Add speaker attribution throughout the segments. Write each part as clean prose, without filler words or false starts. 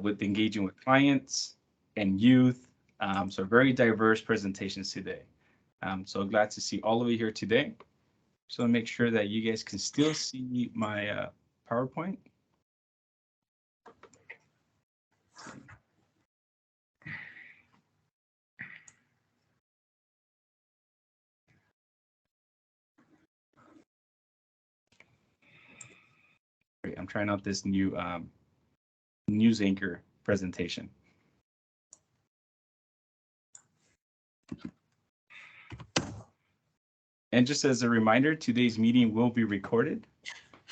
Speaker 1: with engaging with clients and youth. So very diverse presentations today. So glad to see all of you here today. So make sure that you guys can still see my PowerPoint. Great. I'm trying out this new news anchor presentation. And just as a reminder, today's meeting will be recorded.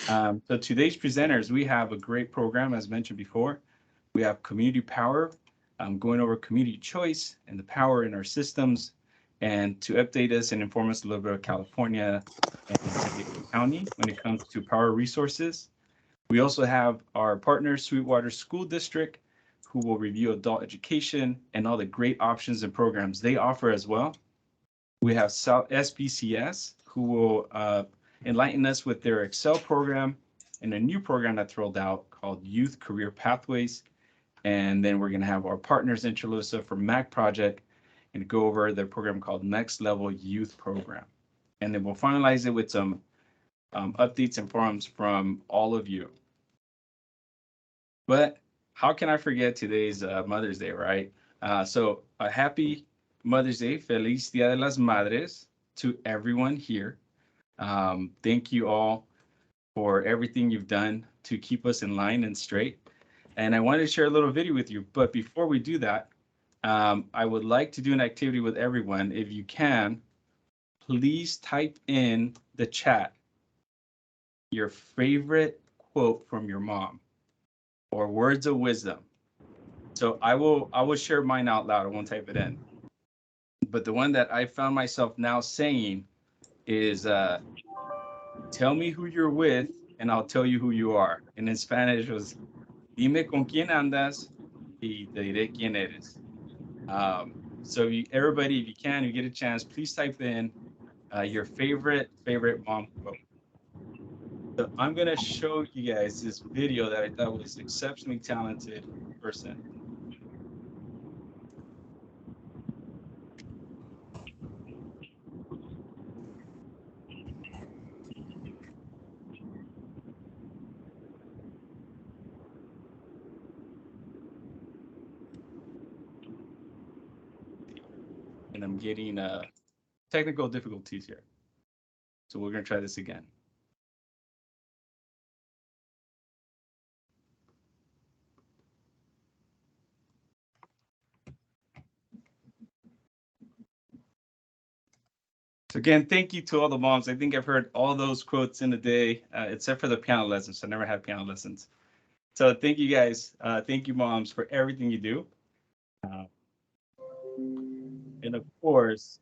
Speaker 1: So today's presenters, we have a great program, as mentioned before. We have Community Power, going over community choice and the power in our systems, and to update us and inform us a little bit of California and San Diego County when it comes to power resources. We also have our partner, Sweetwater School District, who will review adult education and all the great options and programs they offer as well. We have South SBCS, who will enlighten us with their Excel program and a new program that's rolled out called Youth Career Pathways. And then we're going to have our partners in Chula for MAC Project and go over their program called Next Level Youth Program. And then we'll finalize it with some updates and forums from all of you. But how can I forget today's Mother's Day, right? So a happy Mother's Day, Feliz Dia de las Madres to everyone here. Thank you all for everything you've done to keep us in line and straight. And I wanted to share a little video with you. But before we do that, I would like to do an activity with everyone. If you can, please type in the chat your favorite quote from your mom or words of wisdom. So I will share mine out loud. I won't type it in. But the one that I found myself now saying is, tell me who you're with and I'll tell you who you are. And in Spanish was, dime con quién andas y te diré quién eres. So everybody, if you can, you get a chance, please type in your favorite mom quote. So I'm going to show you guys this video that I thought was exceptionally talented person. And I'm getting technical difficulties here. So we're going to try this again. So again, thank you to all the moms. I think I've heard all those quotes in a day, except for the piano lessons. So I never had piano lessons. So thank you guys. Thank you, moms, for everything you do. And of course,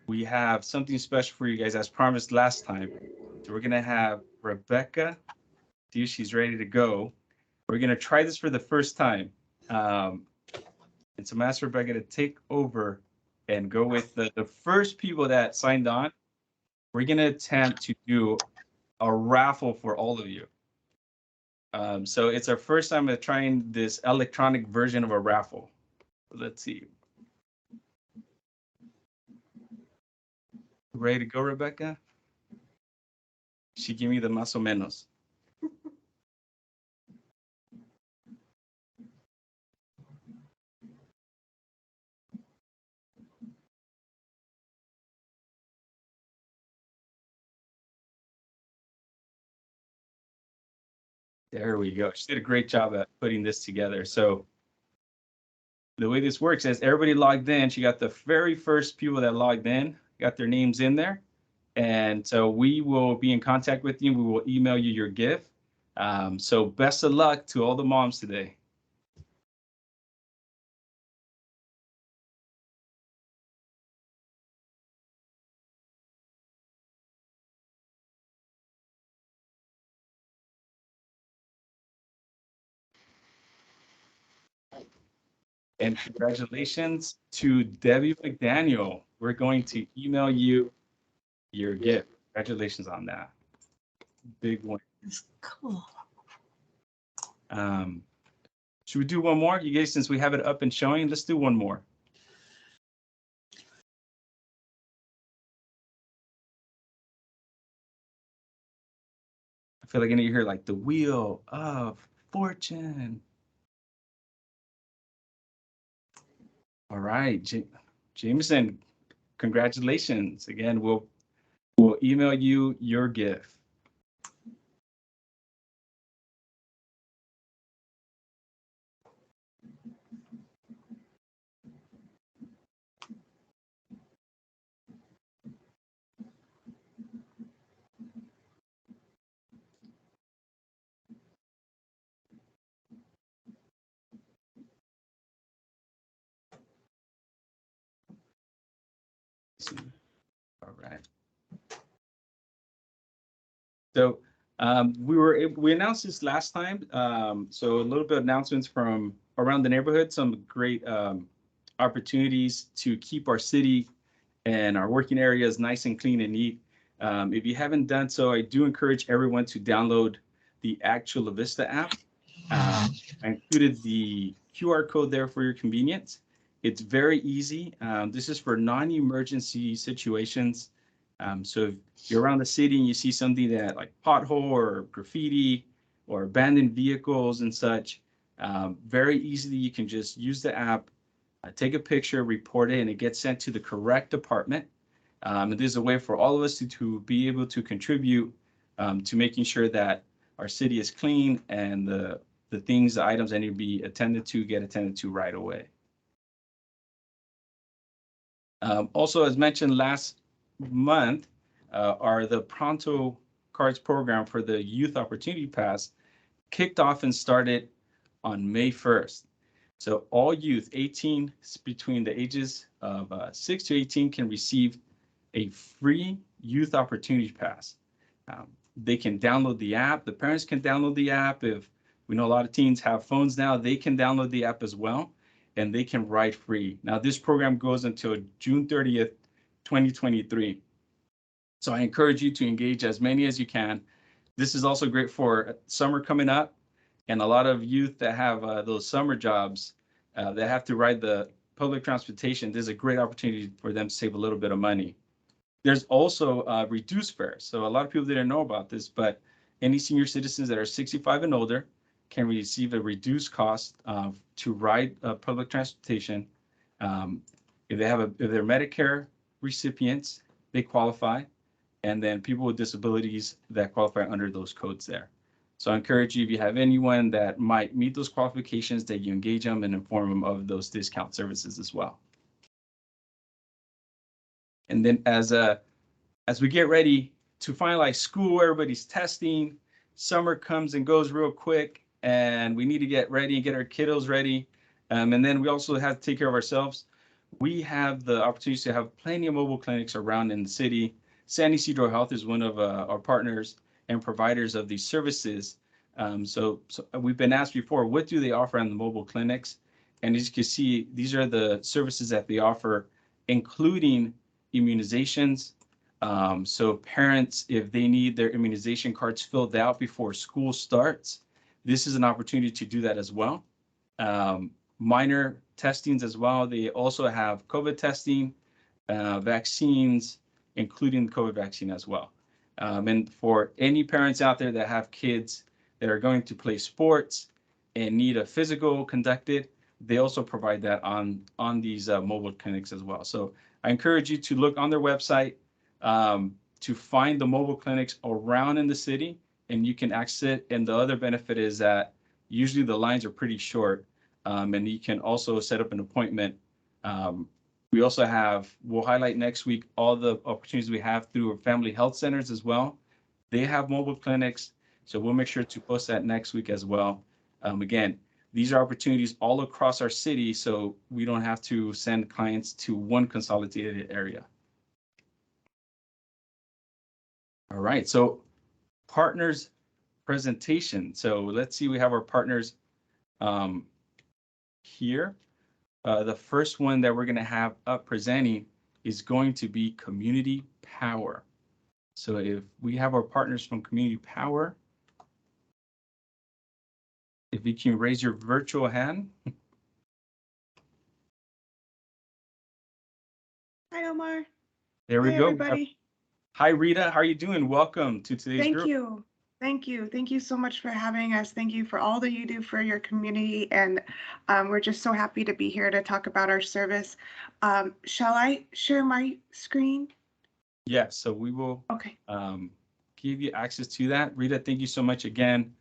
Speaker 1: we have something special for you guys as promised last time. So we're going to have Rebecca. See if she's ready to go. We're going to try this for the first time. And so I'm asking Rebecca to take over and go with the first people that signed on. We're going to attempt to do a raffle for all of you. So it's our first time of trying this electronic version of a raffle. Let's see. Ready to go, Rebecca? She gave me the más o menos. There we go. She did a great job at putting this together. So the way this works is everybody logged in. She got the very first people that logged in, got their names in there. And so we will be in contact with you. We will email you your gift. So best of luck to all the moms today. And congratulations to Debbie McDaniel. We're going to email you your gift. Congratulations on that. Big one.
Speaker 2: Cool.
Speaker 1: Should we do one more? You guys, since we have it up and showing, let's do one more. I feel like I need to hear like the wheel of fortune. All right, Jameson, congratulations. Again, we'll email you your gift. All right. So we announced this last time. So a little bit of announcements from around the neighborhood, some great opportunities to keep our city and our working areas nice and clean and neat. If you haven't done so, I do encourage everyone to download the Chula Vista app. I included the QR code there for your convenience. It's very easy. This is for non-emergency situations. So if you're around the city and you see something that like pothole or graffiti or abandoned vehicles and such, very easily you can just use the app, take a picture, report it, and it gets sent to the correct department. And this is a way for all of us to be able to contribute to making sure that our city is clean and the things, the items that need to be attended to get attended to right away. Also, as mentioned last month, are the Pronto cards program for the Youth Opportunity Pass kicked off and started on May 1st. So all youth 18 between the ages of 6 to 18 can receive a free Youth Opportunity Pass. They can download the app. The parents can download the app. If we know a lot of teens have phones now, they can download the app as well, and they can ride free. Now, this program goes until June 30th, 2023. So I encourage you to engage as many as you can. This is also great for summer coming up, and a lot of youth that have those summer jobs that have to ride the public transportation. This is a great opportunity for them to save a little bit of money. There's also reduced fares. So a lot of people didn't know about this, but any senior citizens that are 65 and older can receive a reduced cost to ride public transportation. If they're Medicare recipients, they qualify, and then people with disabilities that qualify under those codes there. So I encourage you, if you have anyone that might meet those qualifications, that you engage them and inform them of those discount services as well. And then as we get ready to finalize school, everybody's testing, summer comes and goes real quick, and we need to get ready and get our kiddos ready. And then we also have to take care of ourselves. We have the opportunity to have plenty of mobile clinics around in the city. San Ysidro Health is one of our partners and providers of these services. So we've been asked before, what do they offer on the mobile clinics? And as you can see, these are the services that they offer, including immunizations. So parents, if they need their immunization cards filled out before school starts, this is an opportunity to do that as well. Minor testings as well. They also have COVID testing, vaccines, including the COVID vaccine as well. And for any parents out there that have kids that are going to play sports and need a physical conducted, they also provide that on these mobile clinics as well. So I encourage you to look on their website to find the mobile clinics around in the city, and you can access it. And the other benefit is that usually the lines are pretty short, and you can also set up an appointment. We also we'll highlight next week all the opportunities we have through our family health centers as well. They have mobile clinics, so we'll make sure to post that next week as well. Again, these are opportunities all across our city, so we don't have to send clients to one consolidated area. All right, so partners presentation. So let's see, we have our partners here. The first one that we're going to have up presenting is going to be Community Power. So if we have our partners from Community Power, if you can raise your virtual hand.
Speaker 2: Hi, Omar.
Speaker 1: There we
Speaker 2: Hi,
Speaker 1: go.
Speaker 2: everybody.
Speaker 1: Hi, Rita. How are you doing? Welcome to today's group.
Speaker 2: Thank you. Thank you. Thank you so much for having us. Thank you for all that you do for your community. And we're just so happy to be here to talk about our service. Shall I share my screen?
Speaker 1: Yeah, so we will give you access to that. Rita, thank you so much again.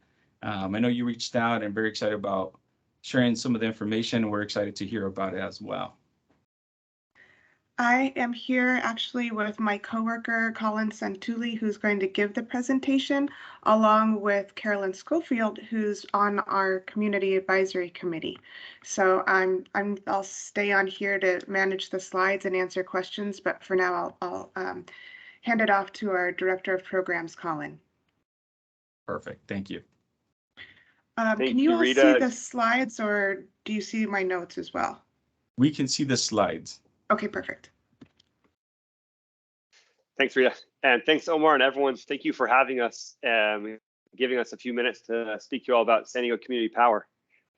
Speaker 1: I know you reached out and very excited about sharing some of the information. We're excited to hear about it as well.
Speaker 2: I am here actually with my coworker, Colin Santulli, who's going to give the presentation, along with Carolyn Schofield, who's on our Community Advisory Committee. So I'll stay on here to manage the slides and answer questions, but for now I'll hand it off to our Director of Programs, Colin.
Speaker 1: Perfect, thank you.
Speaker 2: Can you all see the slides, or do you see my notes as well?
Speaker 1: We can see the slides.
Speaker 2: Okay, perfect.
Speaker 3: Thanks, Rita. And thanks, Omar, and everyone. Thank you for having us, giving us a few minutes to speak to you all about San Diego Community Power.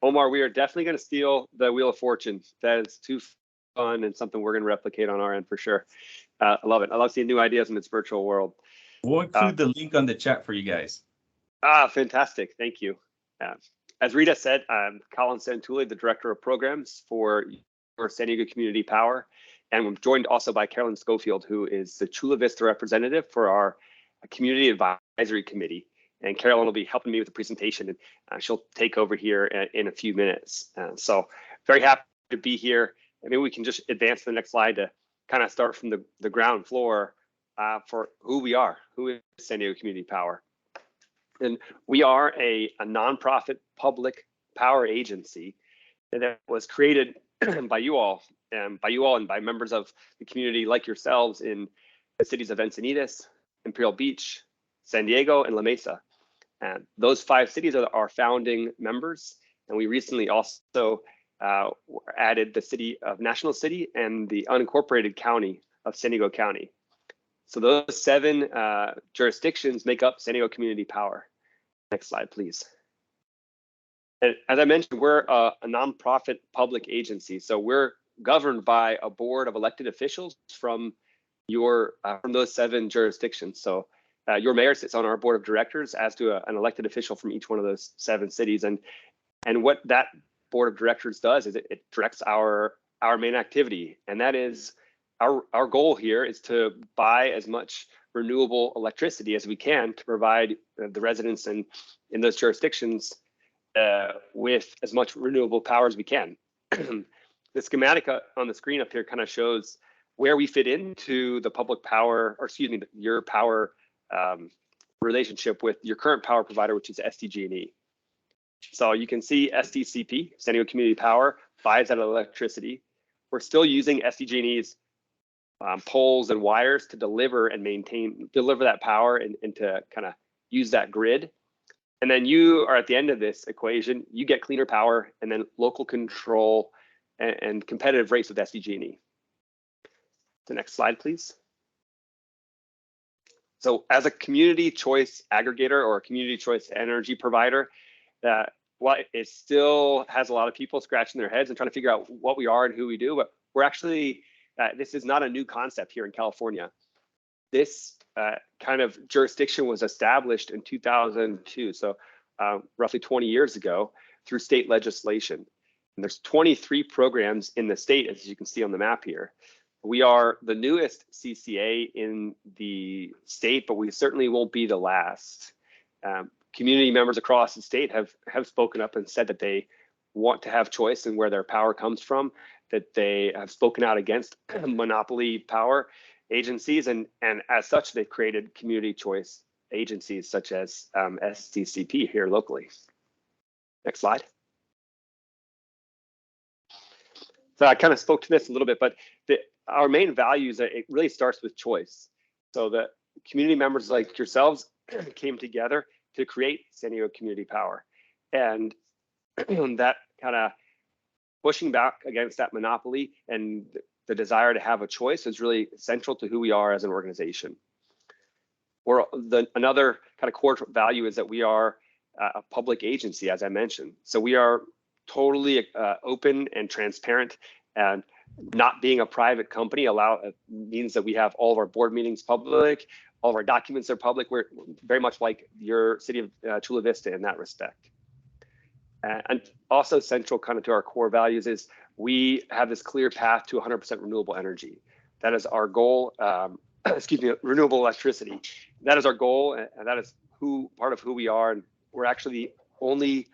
Speaker 3: Omar, we are definitely going to steal the Wheel of Fortune. That is too fun and something we're going to replicate on our end for sure. I love it. I love seeing new ideas in this virtual world.
Speaker 1: We'll include the link on the chat for you guys.
Speaker 3: Fantastic. Thank you. As Rita said, I'm Colin Santulli, the Director of Programs for San Diego Community Power. And I'm joined also by Carolyn Schofield, who is the Chula Vista representative for our Community Advisory Committee. And Carolyn will be helping me with the presentation, and she'll take over here in a few minutes. So very happy to be here. And maybe we can just advance to the next slide to kind of start from the ground floor for who we are, who is San Diego Community Power. And we are a nonprofit public power agency that was created by you all and by members of the community like yourselves in the cities of Encinitas, Imperial Beach, San Diego, and La Mesa. And those 5 cities are our founding members. And we recently also added the city of National City and the unincorporated county of San Diego County. So those 7 jurisdictions make up San Diego Community Power. Next slide, please. And as I mentioned, we're a nonprofit public agency. So we're governed by a board of elected officials from those 7 jurisdictions. So your mayor sits on our board of directors, as do an elected official from each one of those 7 cities. And what that board of directors does is it directs our main activity, and that is our goal here is to buy as much renewable electricity as we can to provide the residents in those jurisdictions with as much renewable power as we can. The schematic on the screen up here kind of shows where we fit into the public power, or excuse me, your power relationship with your current power provider, which is SDG&E. So you can see SDCP, San Diego Community Power, buys that electricity. We're still using SDG&E's poles and wires to deliver that power and to kind of use that grid. And then you are at the end of this equation, you get cleaner power and then local control and competitive rates with SDG&E. The next slide, please. So as a community choice aggregator or a community choice energy provider, while it still has a lot of people scratching their heads and trying to figure out what we are and who we do, but we're actually, this is not a new concept here in California. This kind of jurisdiction was established in 2002, so roughly 20 years ago, through state legislation. And there's 23 programs in the state, as you can see on the map here. We are the newest CCA in the state, but we certainly won't be the last. Community members across the state have spoken up and said that they want to have choice in where their power comes from, that they have spoken out against monopoly power agencies, and as such, they've created community choice agencies such as SDCP here locally. Next slide. So I kind of spoke to this a little bit, but our main values, it really starts with choice. So the community members like yourselves came together to create San Diego Community Power. And that kind of pushing back against that monopoly and the desire to have a choice is really central to who we are as an organization. Another kind of core value is that we are a public agency, as I mentioned. So we are totally open and transparent, and not being a private company means that we have all of our board meetings public, all of our documents are public. We're very much like your city of Chula Vista in that respect. And also central kind of to our core values is we have this clear path to 100% renewable energy. That is our goal. Excuse me, renewable electricity. That is our goal, and that is part of who we are. And we're actually the only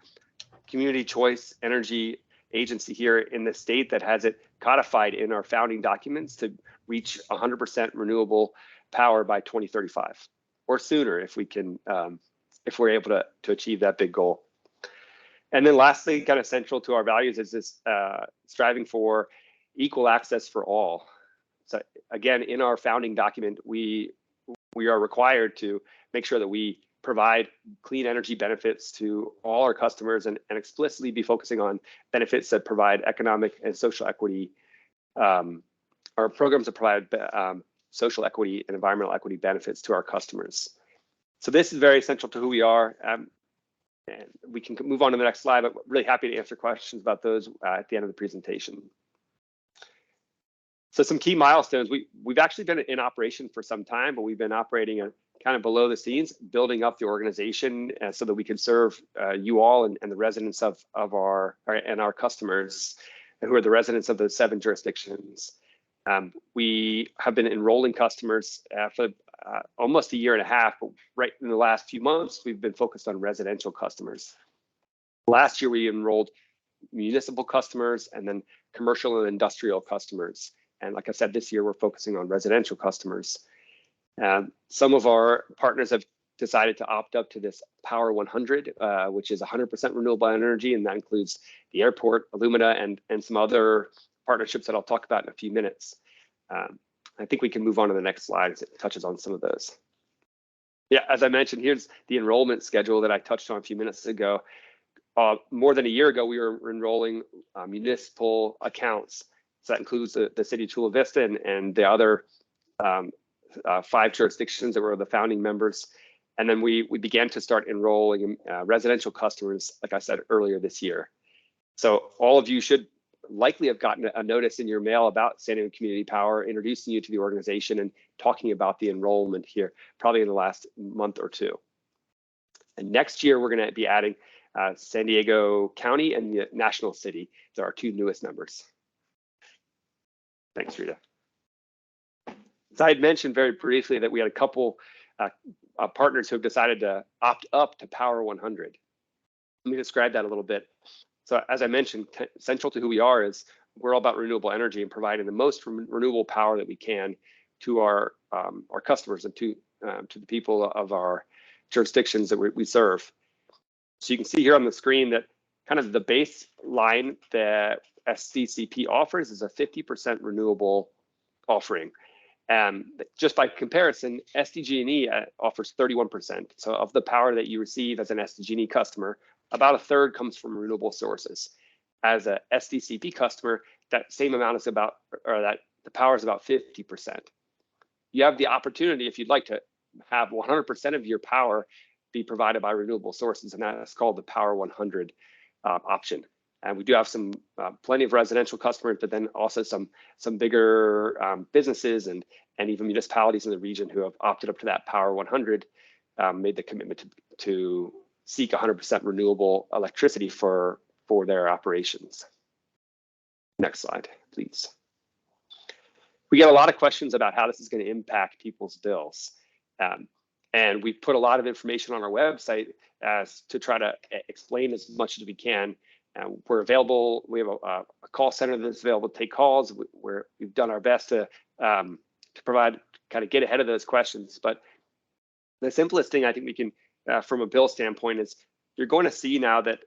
Speaker 3: community choice energy agency here in the state that has it codified in our founding documents to reach 100% renewable power by 2035 or sooner if we can, if we're able to achieve that big goal. And then lastly, kind of central to our values is this striving for equal access for all. So again, in our founding document, we are required to make sure that we provide clean energy benefits to all our customers and explicitly be focusing on benefits that provide economic and social equity, or programs that provide social equity and environmental equity benefits to our customers. So this is very essential to who we are. And we can move on to the next slide, but really happy to answer questions about those at the end of the presentation. So some key milestones. We've actually been in operation for some time, but we've been operating kind of below the scenes, building up the organization so that we can serve you all and the residents of our customers, who are the residents of the 7 jurisdictions. We have been enrolling customers for almost a year and a half, but right in the last few months, we've been focused on residential customers. Last year, we enrolled municipal customers and then commercial and industrial customers. And like I said, this year, we're focusing on residential customers. Some of our partners have decided to opt up to this Power 100, which is 100% renewable energy, and that includes the airport, Illumina, and some other partnerships that I'll talk about in a few minutes. I think we can move on to the next slide as it touches on some of those. Yeah, as I mentioned, here's the enrollment schedule that I touched on a few minutes ago. More than a year ago, we were enrolling municipal accounts. So that includes the city of Chula Vista and the other 5 jurisdictions that were the founding members. And then we began to start enrolling residential customers, like I said earlier this year. So all of you should likely have gotten a notice in your mail about San Diego Community Power, introducing you to the organization and talking about the enrollment here, probably in the last month or two. And next year, we're going to be adding San Diego County and the National City. They're our 2 newest members. Thanks, Rita. So I had mentioned very briefly that we had a couple partners who have decided to opt up to Power 100. Let me describe that a little bit. So as I mentioned, central to who we are is we're all about renewable energy and providing the most renewable power that we can to our customers and to the people of our jurisdictions that we serve. So you can see here on the screen that kind of the baseline that SDCP offers is a 50% renewable offering. Just by comparison, SDG&E offers 31%. So of the power that you receive as an SDG&E customer, about a third comes from renewable sources. As a SDCP customer, that same amount is about, or that the power is about 50%. You have the opportunity, if you'd like, to have 100% of your power be provided by renewable sources, and that's called the Power 100 option. And we do have some plenty of residential customers, but then also some bigger businesses and even municipalities in the region who have opted up to that Power 100, made the commitment to seek 100% renewable electricity for their operations. Next slide, please. We get a lot of questions about how this is going to impact people's bills. And we've put a lot of information on our website to try to explain as much as we can. We're available. We have a call center that's available to take calls. We've done our best to provide, kind of get ahead of those questions. But the simplest thing I think we can, from a bill standpoint, is you're going to see now that,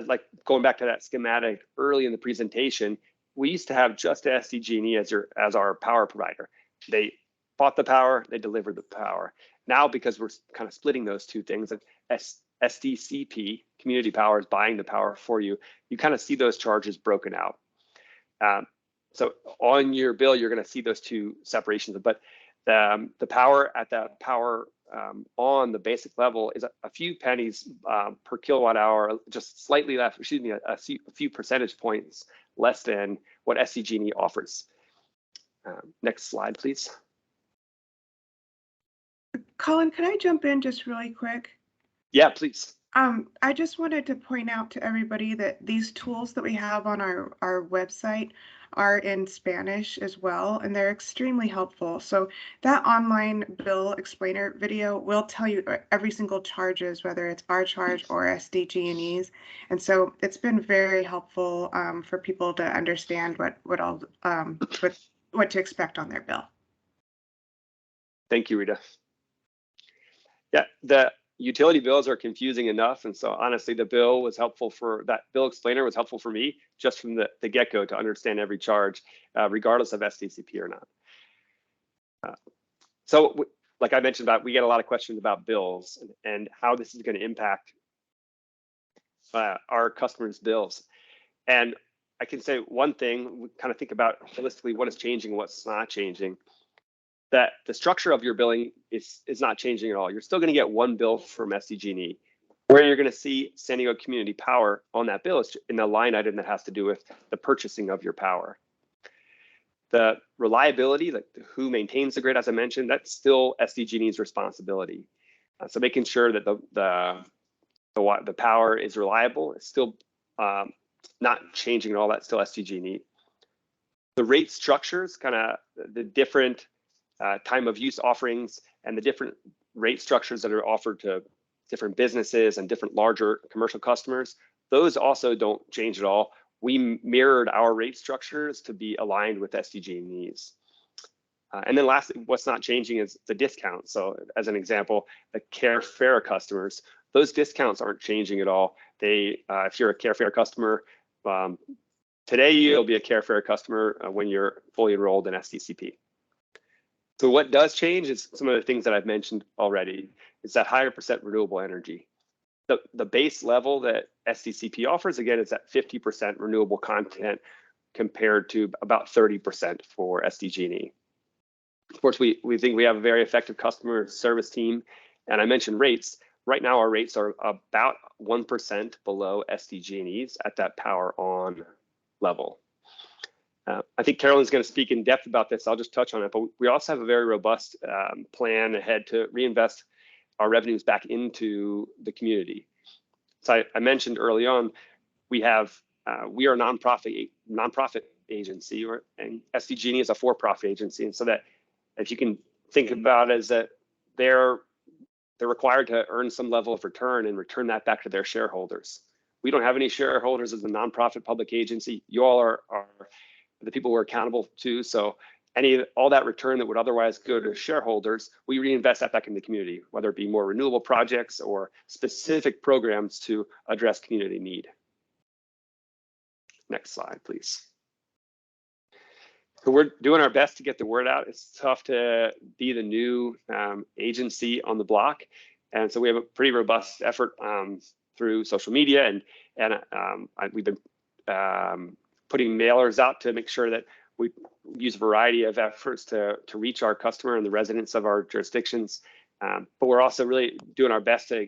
Speaker 3: like going back to that schematic early in the presentation, we used to have just SDG&E as our power provider. They bought the power, they delivered the power. Now, because we're kind of splitting those two things, SDCP, Community Power, is buying the power for you, you kind of see those charges broken out. So on your bill, you're going to see those two separations, but the power at the Power on the basic level is a few pennies per kilowatt hour, just slightly less, excuse me, a few percentage points less than what SDG&E offers. Next slide, please.
Speaker 2: Colin, can I jump in just really quick?
Speaker 3: Yeah, please.
Speaker 2: I just wanted to point out to everybody that these tools that we have on our website are in Spanish as well, and they're extremely helpful. So that online bill explainer video will tell you every single charges, whether it's our charge or SDG&E's. And so it's been very helpful for people to understand what to expect on their bill.
Speaker 3: Thank you, Rita. Yeah, the utility bills are confusing enough, and so honestly, the bill was helpful for that. Bill explainer was helpful for me just from the get-go to understand every charge, regardless of SDCP or not. So, like I mentioned about, we get a lot of questions about bills and how this is going to impact our customers' bills. And I can say one thing: we kind of think about holistically what is changing, and what's not changing. That the structure of your billing is not changing at all. You're still going to get one bill from SDG&E. Where you're going to see San Diego Community Power on that bill is in the line item that has to do with the purchasing of your power. The reliability, like who maintains the grid, as I mentioned, that's still SDG&E's responsibility. So making sure that the power is reliable is still not changing at all. That's still SDG&E. The rate structures, kind of the different time of use offerings and the different rate structures that are offered to different businesses and different larger commercial customers, those also don't change at all. We mirrored our rate structures to be aligned with SDG&E's. And then lastly, what's not changing is the discount. So as an example, the CareFair customers, those discounts aren't changing at all. They, if you're a CareFair customer, today you'll be a CareFair customer when you're fully enrolled in SDCP. So what does change is some of the things that I've mentioned already. It's that higher percent renewable energy. The base level that SDCP offers, again, is at 50% renewable content compared to about 30% for SDG&E. Of course, we think we have a very effective customer service team. And I mentioned rates. Right now, our rates are about 1% below SDG&E's at that power on level. I think Carolyn's going to speak in depth about this. I'll just touch on it, but we also have a very robust plan ahead to reinvest our revenues back into the community. So I mentioned early on, we are a nonprofit agency, and SDG&E is a for-profit agency, and so that if you can think about it as that they're required to earn some level of return and return that back to their shareholders. We don't have any shareholders as a nonprofit public agency. You all are the people we're accountable to. So all that return that would otherwise go to shareholders, we reinvest that back in the community, whether it be more renewable projects or specific programs to address community need. Next slide, please. So we're doing our best to get the word out. It's tough to be the new agency on the block. And so we have a pretty robust effort through social media, and we've been putting mailers out to make sure that we use a variety of efforts to reach our customer and the residents of our jurisdictions. But we're also really doing our best to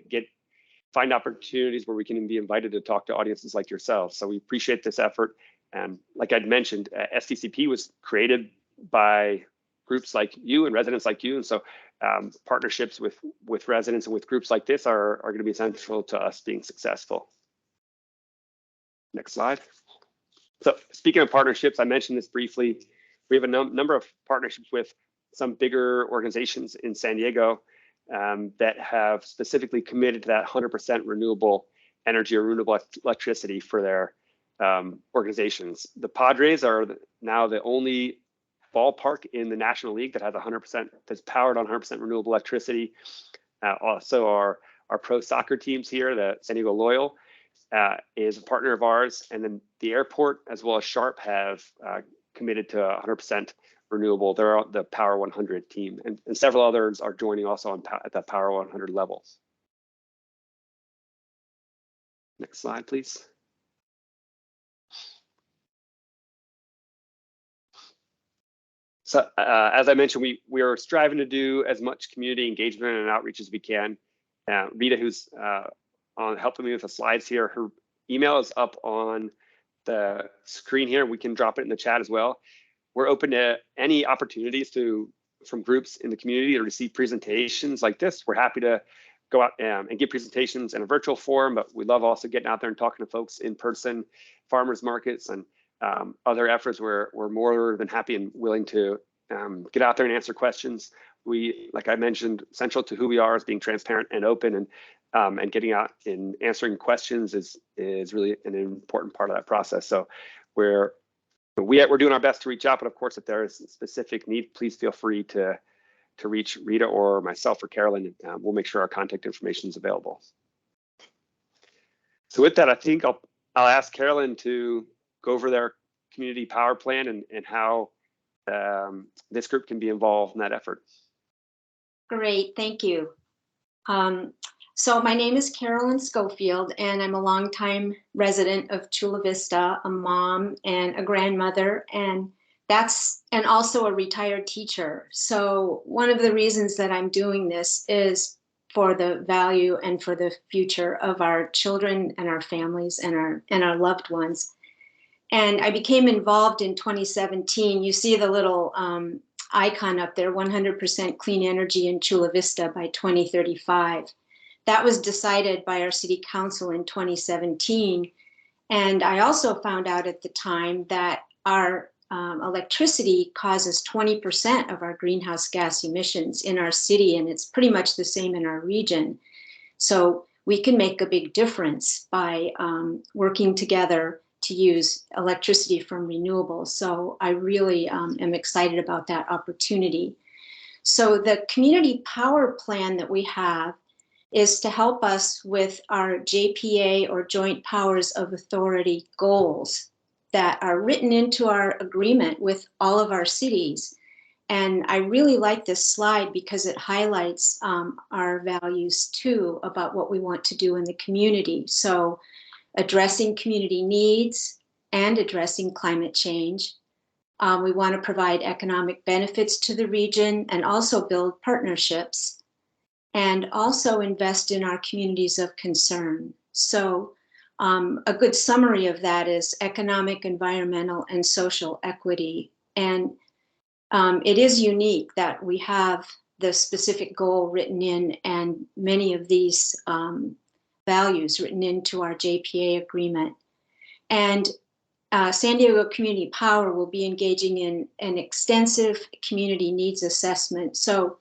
Speaker 3: find opportunities where we can be invited to talk to audiences like yourselves. So we appreciate this effort. And like I'd mentioned, SDCP was created by groups like you and residents like you. And so partnerships with residents and with groups like this are going to be essential to us being successful. Next slide. So speaking of partnerships, I mentioned this briefly. We have a number of partnerships with some bigger organizations in San Diego that have specifically committed to that 100% renewable energy or renewable electricity for their organizations. The Padres are now the only ballpark in the National League that has 100%, that's powered on 100% renewable electricity. Also our pro soccer teams here, the San Diego Loyal, is a partner of ours, and then the airport as well as Sharp have committed to 100% renewable. They're the Power 100 team, and several others are joining also at that Power 100 level. Next slide, please. So as I mentioned, we are striving to do as much community engagement and outreach as we can. Rita, who's helping me with the slides here, her email is up on the screen here. We can drop it in the chat as well. We're open to any opportunities from groups in the community to receive presentations like this. We're happy to go out and give presentations in a virtual form, but we love also getting out there and talking to folks in person, farmers markets, and other efforts. We're more than happy and willing to get out there and answer questions. We, like I mentioned, central to who we are is being transparent and open, and getting out and answering questions is really an important part of that process. So we're doing our best to reach out, but of course, if there is a specific need, please feel free to reach Rita or myself or Carolyn. We'll make sure our contact information is available. So with that, I think I'll ask Carolyn to go over their community power plan and how this group can be involved in that effort.
Speaker 4: Great, thank you. So my name is Carolyn Schofield, and I'm a longtime resident of Chula Vista, a mom and a grandmother, and also a retired teacher. So one of the reasons that I'm doing this is for the value and for the future of our children and our families and our loved ones. And I became involved in 2017. You see the little icon up there, 100% clean energy in Chula Vista by 2035. That was decided by our city council in 2017. And I also found out at the time that our electricity causes 20% of our greenhouse gas emissions in our city, and it's pretty much the same in our region. So we can make a big difference by working together to use electricity from renewables. So I really am excited about that opportunity. So the community power plan that we have is to help us with our JPA or Joint Powers of Authority goals that are written into our agreement with all of our cities. And I really like this slide because it highlights our values too about what we want to do in the community. So addressing community needs and addressing climate change. We want to provide economic benefits to the region and also build partnerships, and also invest in our communities of concern. So a good summary of that is economic, environmental, and social equity. And it is unique that we have the specific goal written in and many of these values written into our JPA agreement. And San Diego Community Power will be engaging in an extensive community needs assessment. So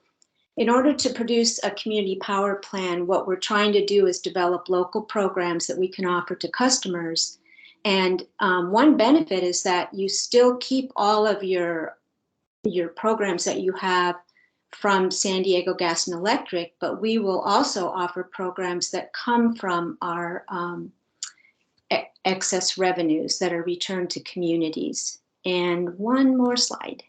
Speaker 4: in order to produce a community power plan, what we're trying to do is develop local programs that we can offer to customers. And one benefit is that you still keep all of your programs that you have from San Diego Gas and Electric, but we will also offer programs that come from our excess revenues that are returned to communities. And one more slide.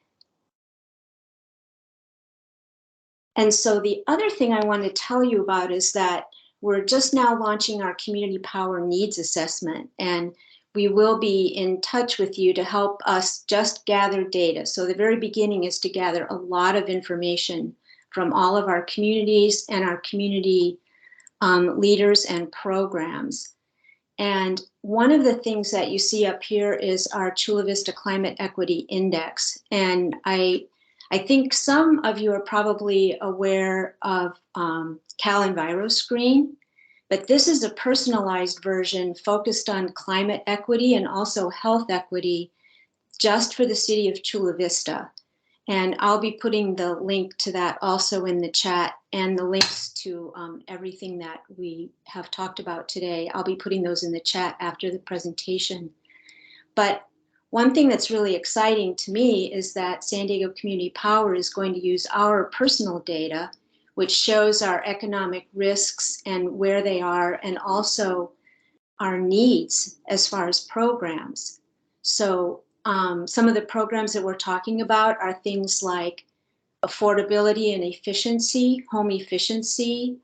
Speaker 4: And so the other thing I want to tell you about is that we're just now launching our community power needs assessment, and we will be in touch with you to help us just gather data. So the very beginning is to gather a lot of information from all of our communities and our community leaders and programs. And one of the things that you see up here is our Chula Vista Climate Equity Index. And I think some of you are probably aware of CalEnviroscreen, but this is a personalized version focused on climate equity and also health equity just for the city of Chula Vista. And I'll be putting the link to that also in the chat, and the links to everything that we have talked about today. I'll be putting those in the chat after the presentation. But one thing that's really exciting to me is that San Diego Community Power is going to use our personal data, which shows our economic risks and where they are, and also our needs as far as programs. So some of the programs that we're talking about are things like affordability and efficiency, home efficiency,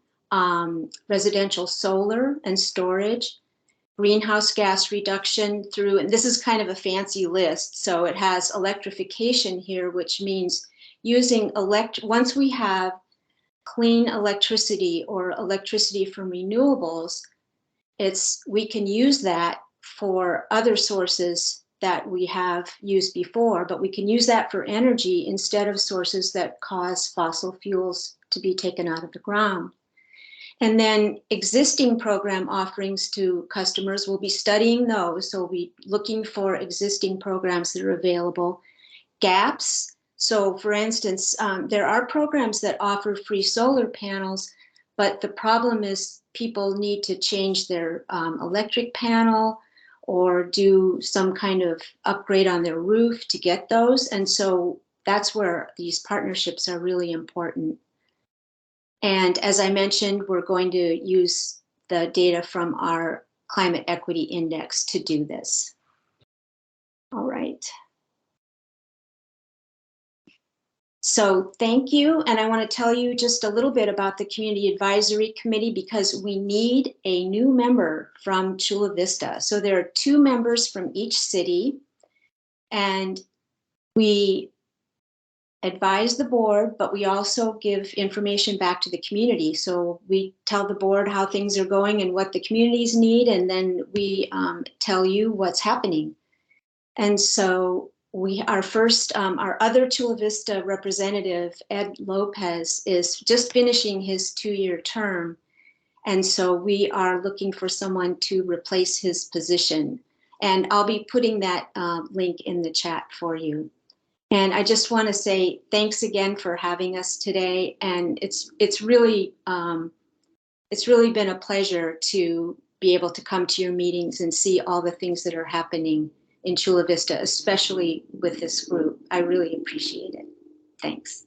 Speaker 4: residential solar and storage, greenhouse gas reduction through, and this is kind of a fancy list, so it has electrification here, which means using once we have clean electricity or electricity from renewables, we can use that for other sources that we have used before, but we can use that for energy instead of sources that cause fossil fuels to be taken out of the ground. And then existing program offerings to customers, we'll be studying those. So we'll be looking for existing programs that are available. Gaps. So for instance, there are programs that offer free solar panels, but the problem is people need to change their electric panel or do some kind of upgrade on their roof to get those. And so that's where these partnerships are really important. And as I mentioned, we're going to use the data from our Climate Equity Index to do this. All right. So thank you. And I want to tell you just a little bit about the Community Advisory Committee because we need a new member from Chula Vista. So there are 2 members from each city, and we advise the board, but we also give information back to the community. So we tell the board how things are going and what the communities need, and then we tell you what's happening. And so our other Chula Vista representative, Ed Lopez, is just finishing his 2-year term. And so we are looking for someone to replace his position. And I'll be putting that link in the chat for you. And I just want to say thanks again for having us today. And it's really been a pleasure to be able to come to your meetings and see all the things that are happening in Chula Vista, especially with this group. I really appreciate it. Thanks.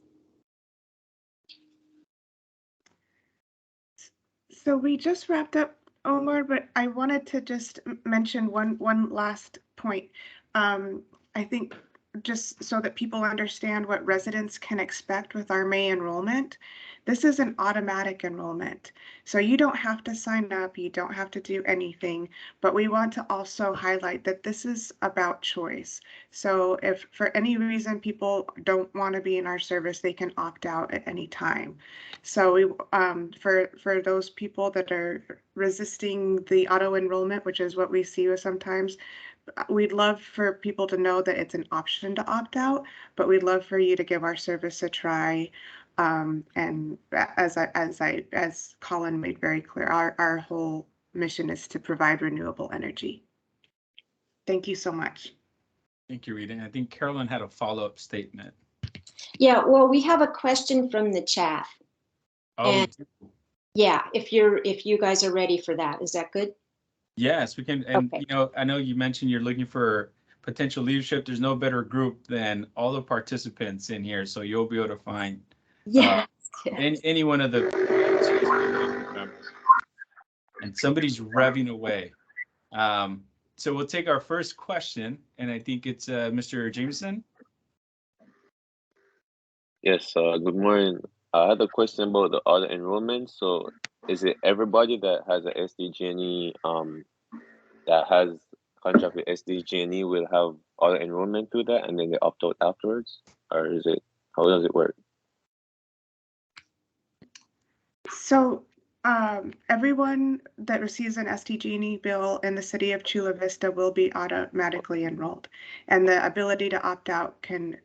Speaker 2: So we just wrapped up, Omar, but I wanted to just mention one last point. I think just so that people understand what residents can expect with our May enrollment, this is an automatic enrollment. So you don't have to sign up, you don't have to do anything, but we want to also highlight that this is about choice. So if for any reason people don't want to be in our service, they can opt out at any time. So we, for those people that are resisting the auto enrollment, which is what we see with sometimes, we'd love for people to know that it's an option to opt out, but we'd love for you to give our service a try. And as Colin made very clear, our whole mission is to provide renewable energy. Thank you so much.
Speaker 1: Thank you, Rita. I think Carolyn had a follow-up statement.
Speaker 4: Yeah, well, we have a question from the chat.
Speaker 1: Oh,
Speaker 4: and, yeah, if you guys are ready for that, is that good?
Speaker 1: Yes, we can. And
Speaker 4: okay.
Speaker 1: You know, I know you mentioned you're looking for potential leadership. There's no better group than all the participants in here, so you'll be able to find any one of the members. And somebody's revving away. So we'll take our first question, and I think it's Mr. Jameson.
Speaker 5: Yes, good morning. I had a question about the auto enrollment. So is it everybody that has a SDG&E that has contract with SDG&E will have auto enrollment through that and then they opt out afterwards? Or is it, how does it work?
Speaker 2: So everyone that receives an SDG&E bill in the city of Chula Vista will be automatically enrolled, and the ability to opt out can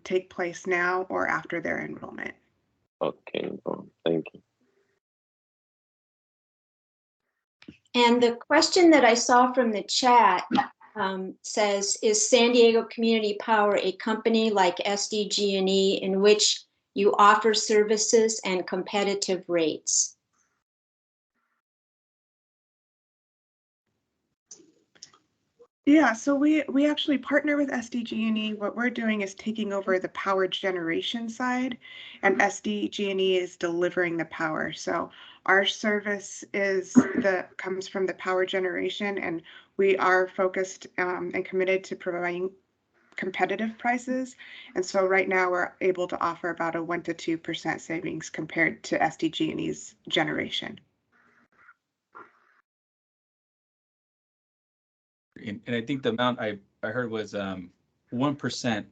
Speaker 2: take place now or after their enrollment.
Speaker 5: Okay, thank you.
Speaker 4: And the question that I saw from the chat says, is San Diego Community Power a company like SDG&E in which you offer services and competitive rates?
Speaker 2: Yeah, so we actually partner with SDG&E. What we're doing is taking over the power generation side, and SDG&E is delivering the power. So our service comes from the power generation, and we are focused and committed to providing competitive prices. And so right now we're able to offer about a 1 to 2% savings compared to SDG&E's generation.
Speaker 1: And I think the amount I heard was 1%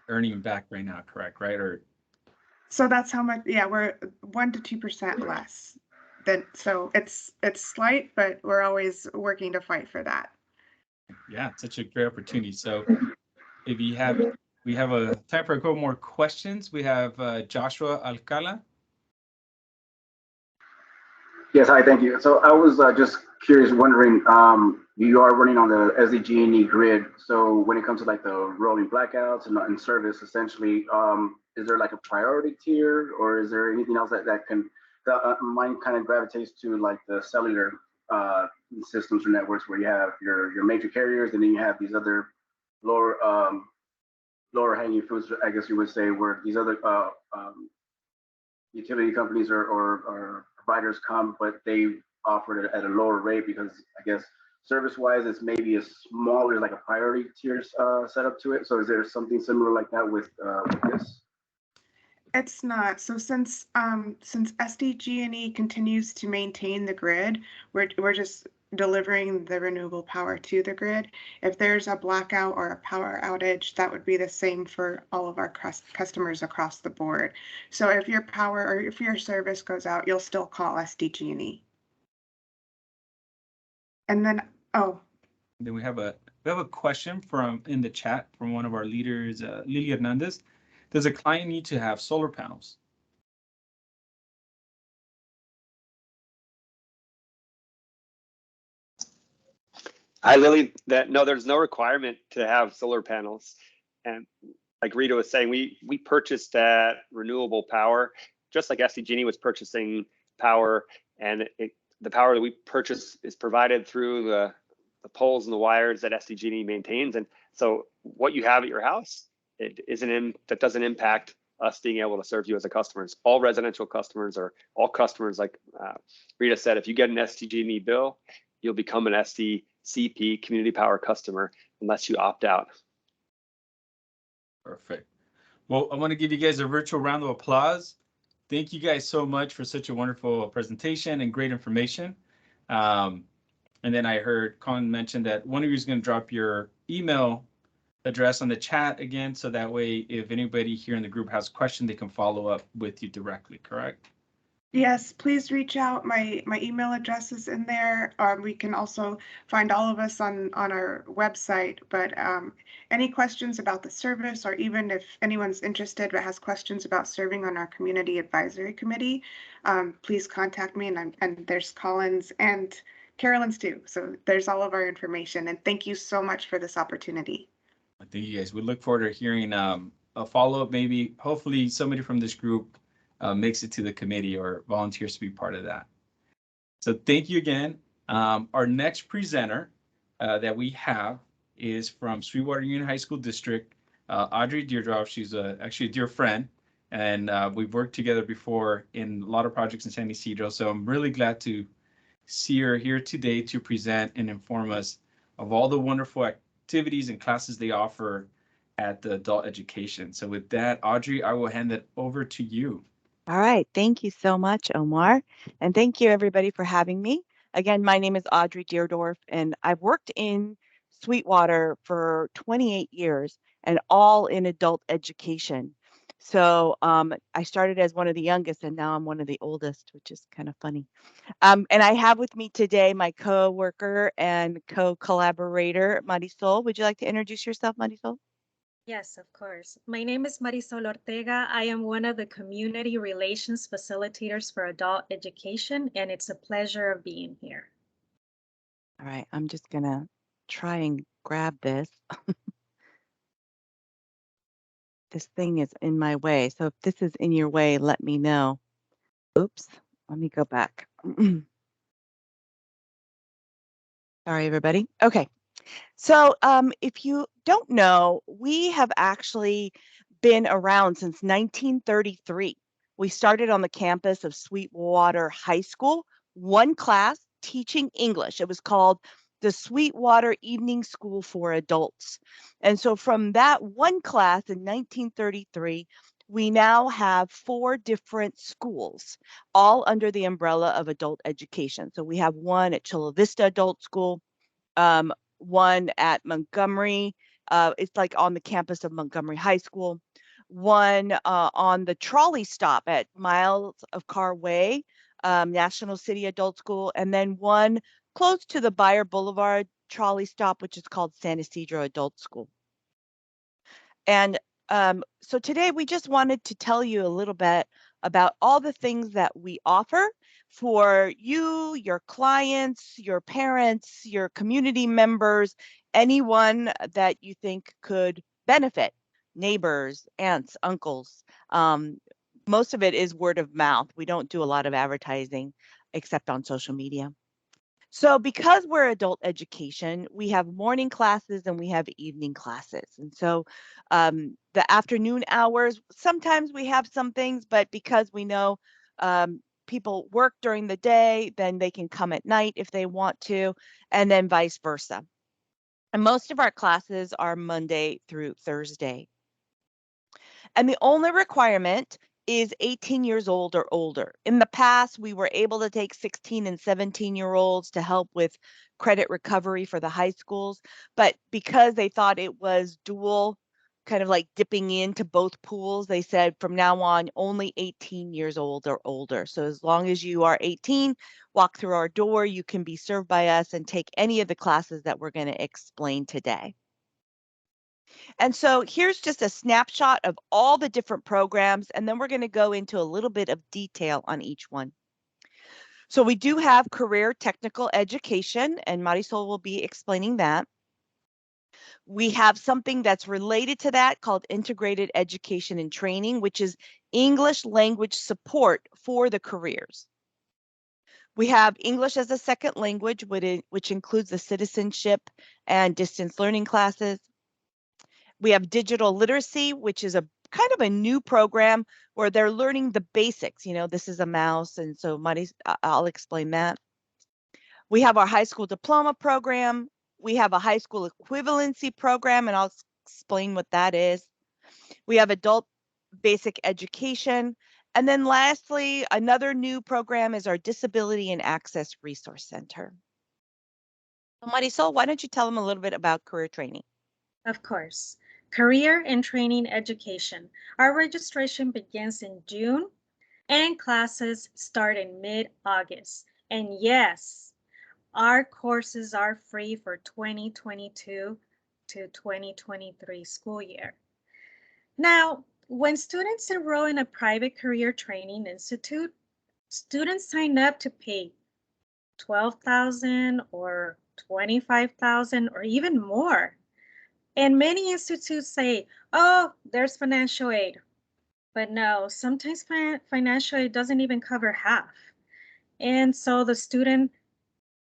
Speaker 1: earning back right now, correct? Right? Or
Speaker 2: So that's how much, yeah, we're 1 to 2% less. So it's slight, but we're always working to fight for that.
Speaker 1: yeah, such a great opportunity. So if you have, we have a time for a couple more questions. We have Joshua Alcala.
Speaker 6: Yes, hi, thank you. So I was just curious, wondering, you are running on the SDG&E grid. So when it comes to like the rolling blackouts and service, essentially, is there like a priority tier, or is there anything else that can, mine kind of gravitates to like the cellular systems or networks where you have your major carriers, and then you have these other lower lower hanging fruits, I guess you would say, where these other utility companies or providers come, but they offer it at a lower rate because I guess service-wise, it's maybe a smaller, like a priority tier setup to it. So is there something similar like that with this?
Speaker 2: It's not. So since SDG&E continues to maintain the grid, we're just delivering the renewable power to the grid. If there's a blackout or a power outage, that would be the same for all of our customers across the board. So if your power or if your service goes out, you'll still call SDG&E. And then,
Speaker 1: Then we have a question from in the chat from one of our leaders, Lily Hernandez. Does a client need to have solar panels?
Speaker 3: Hi, Lily. No, there's no requirement to have solar panels. And like Rita was saying, we purchased that renewable power, just like SDG&E was purchasing power, and the power that we purchase is provided through the poles and the wires that SDG&E maintains. And so what you have at your house, that doesn't impact us being able to serve you as a customer. It's all residential customers, or all customers, like Rita said, if you get an SDG&E bill, you'll become an SDCP community power customer unless you opt out.
Speaker 1: Perfect. Well, I want to give you guys a virtual round of applause. Thank you guys so much for such a wonderful presentation and great information. And then I heard Colin mention that one of you is going to drop your email address on the chat again, so that way if anybody here in the group has a question, they can follow up with you directly, correct?
Speaker 2: yes, please reach out. My email address is in there. We can also find all of us on our website, but any questions about the service, or even if anyone's interested but has questions about serving on our community advisory committee, please contact me. And there's Colin's and Carolyn's too. So there's all of our information. And thank you so much for this opportunity.
Speaker 1: Thank you guys. We look forward to hearing a follow-up, maybe hopefully somebody from this group makes it to the committee or volunteers to be part of that. So thank you again. Our next presenter that we have is from Sweetwater Union High School District, Audrey Deardorff. She's actually a dear friend, and we've worked together before in a lot of projects in San Ysidro. So I'm really glad to see her here today to present and inform us of all the wonderful activities and classes they offer at the adult education. So with that, Audrey, I will hand it over to you.
Speaker 7: All right. Thank you so much, Omar. And thank you, everybody, for having me. Again, my name is Audrey Deardorff, and I've worked in Sweetwater for 28 years, and all in adult education. So I started as one of the youngest, and now I'm one of the oldest, which is kind of funny. And I have with me today my co-worker and co-collaborator, Marisol. Would you like to introduce yourself, Marisol?
Speaker 8: Yes, of course. My name is Marisol Ortega. I am one of the community relations facilitators for adult education, and it's a pleasure of being here.
Speaker 7: All right, I'm just gonna try and grab this. This thing is in my way. So if this is in your way, let me know. Oops, let me go back. Sorry, everybody. Okay. So if you don't know, we have actually been around since 1933. We started on the campus of Sweetwater High School, one class teaching English. It was called the Sweetwater Evening School for Adults. And so from that one class in 1933, we now have 4 different schools, all under the umbrella of adult education. So we have one at Chula Vista Adult School. one at Montgomery. It's like on the campus of Montgomery High School. One on the trolley stop at Miles of Car Way, National City Adult School, and then one close to the Bayer Boulevard trolley stop, which is called San Isidro Adult School. And so today we just wanted to tell you a little bit about all the things that we offer for you, your clients, your parents, your community members, anyone that you think could benefit, neighbors, aunts, uncles. Most of it is word of mouth. We don't do a lot of advertising except on social media. So because we're adult education, we have morning classes and we have evening classes. And so the afternoon hours, sometimes we have some things, but because we know people work during the day, then they can come at night if they want to, and then vice versa. And most of our classes are Monday through Thursday. And the only requirement is 18 years old or older. In the past, we were able to take 16 and 17-year-olds to help with credit recovery for the high schools, but because they thought it was dual, kind of like dipping into both pools, they said from now on, only 18 years old or older. So as long as you are 18, walk through our door, you can be served by us and take any of the classes that we're going to explain today. And so here's just a snapshot of all the different programs, and then we're going to go into a little bit of detail on each one. So we do have career technical education, and Marisol will be explaining that. We have something that's related to that called integrated education and training, which is English language support for the careers. We have English as a second language, which includes the citizenship and distance learning classes. We have digital literacy, which is a kind of a new program where they're learning the basics. You know, this is a mouse, and so I'll explain that. We have our high school diploma program. We have a high school equivalency program, and I'll explain what that is. We have adult basic education. And then lastly, another new program is our Disability and Access Resource Center. So Marisol, why don't you tell them a little bit about career training?
Speaker 8: Of course. Career and Training Education. Our registration begins in June and classes start in mid-August. And yes, our courses are free for 2022 to 2023 school year. Now, when students enroll in a private career training institute, students sign up to pay $12,000 or $25,000 or even more. And many institutes say, oh, there's financial aid. But no, sometimes financial aid doesn't even cover half. And so the student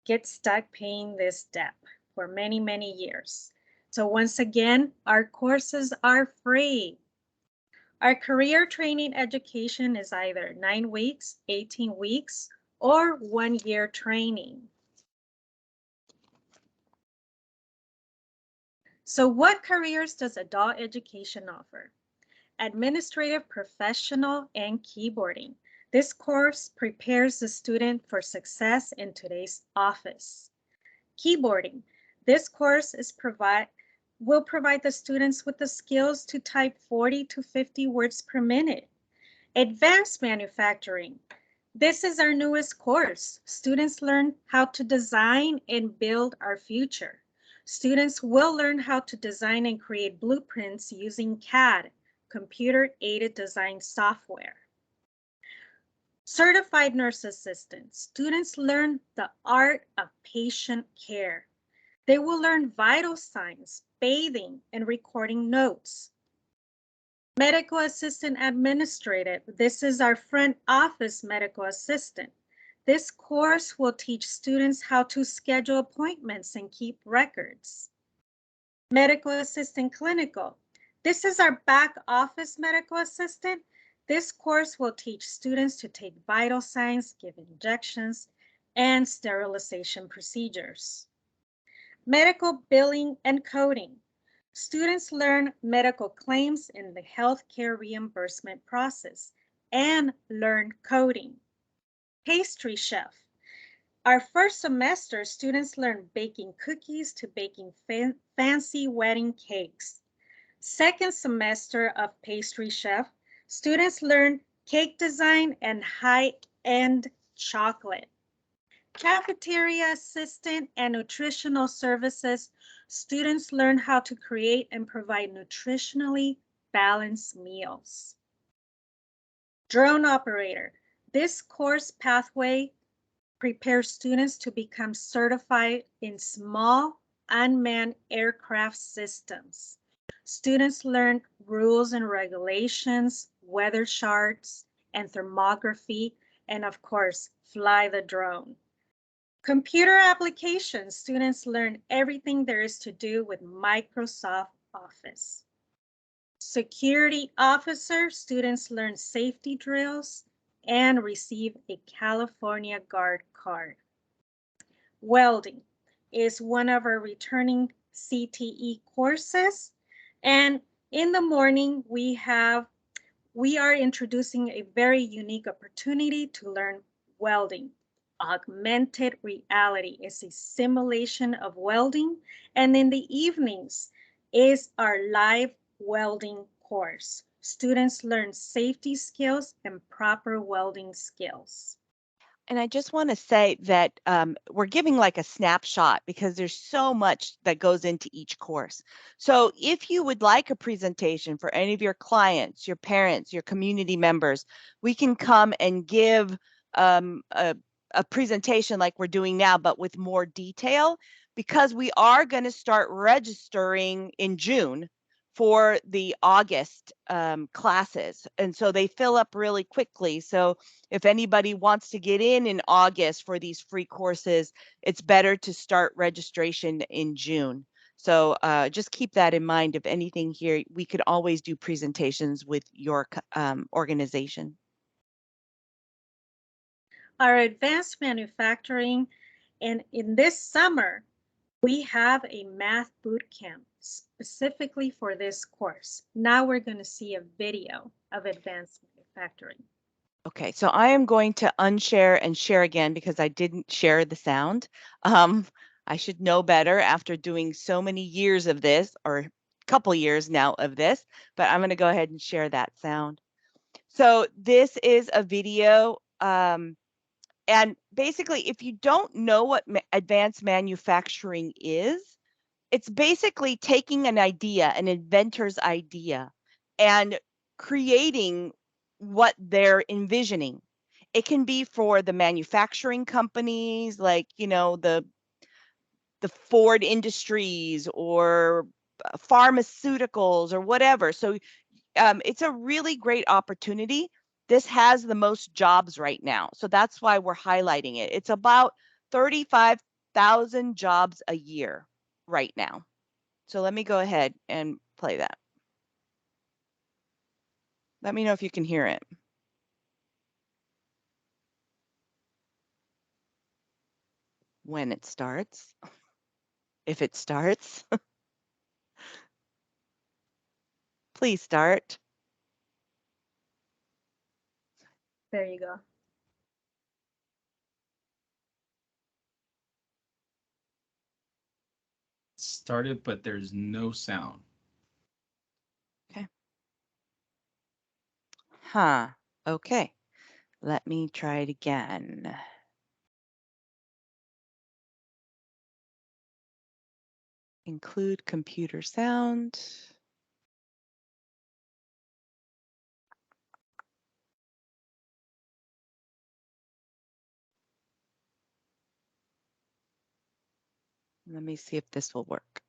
Speaker 8: gets stuck paying this debt for many, many years. So once again, our courses are free. Our career training education is either 9 weeks, 18 weeks, or 1 year training. So what careers does adult education offer? Administrative, professional, and keyboarding. This course prepares the student for success in today's office. Keyboarding. This course will provide the students with the skills to type 40 to 50 words per minute. Advanced manufacturing. This is our newest course. Students learn how to design and build our future. Students will learn how to design and create blueprints using CAD, computer-aided design software. Certified nurse assistant. Students learn the art of patient care. They will learn vital signs, bathing, and recording notes. Medical assistant administrative. This is our front office medical assistant. This course will teach students how to schedule appointments and keep records. Medical assistant clinical. This is our back office medical assistant. This course will teach students to take vital signs, give injections, and sterilization procedures. Medical billing and coding. Students learn medical claims in the healthcare reimbursement process and learn coding. Pastry chef. Our first semester, students learn baking cookies to baking fancy wedding cakes. Second semester of pastry chef, students learn cake design and high-end chocolate. Cafeteria assistant and nutritional services, students learn how to create and provide nutritionally balanced meals. Drone operator, this course pathway prepares students to become certified in small unmanned aircraft systems. Students learn rules and regulations, weather charts, and thermography, and of course, fly the drone. Computer applications, students learn everything there is to do with Microsoft Office. Security officer, students learn safety drills and receive a California Guard card. Welding is one of our returning CTE courses. And in the morning, we are introducing a very unique opportunity to learn welding. Augmented reality is a simulation of welding. And in the evenings is our live welding course. Students learn safety skills and proper welding skills.
Speaker 7: And I just want to say that we're giving like a snapshot because there's so much that goes into each course. So if you would like a presentation for any of your clients, your parents, your community members, we can come and give a presentation like we're doing now, but with more detail, because we are going to start registering in June for the August classes. And so they fill up really quickly. So if anybody wants to get in August for these free courses, it's better to start registration in June. So just keep that in mind. If anything here, we could always do presentations with your organization.
Speaker 8: Our advanced manufacturing, and in this summer, we have a math boot camp specifically for this course. Now we're going to see a video of advanced manufacturing.
Speaker 7: Okay, so I am going to unshare and share again because I didn't share the sound. I should know better after doing so many years of this, or a couple years now of this, but I'm going to go ahead and share that sound. So this is a video. And basically, if you don't know what advanced manufacturing is, it's basically taking an idea, an inventor's idea, and creating what they're envisioning. It can be for the manufacturing companies, like, you know, the Ford Industries or pharmaceuticals or whatever. So it's a really great opportunity. This has the most jobs right now. So that's why we're highlighting it. It's about 35,000 jobs a year right now. So let me go ahead and play that. Let me know if you can hear it. When it starts. If it starts. Please start.
Speaker 8: There you go.
Speaker 1: Started, but there's no sound.
Speaker 7: Okay. Huh. Okay. Let me try it again. Include computer sound. Let me see if this will work.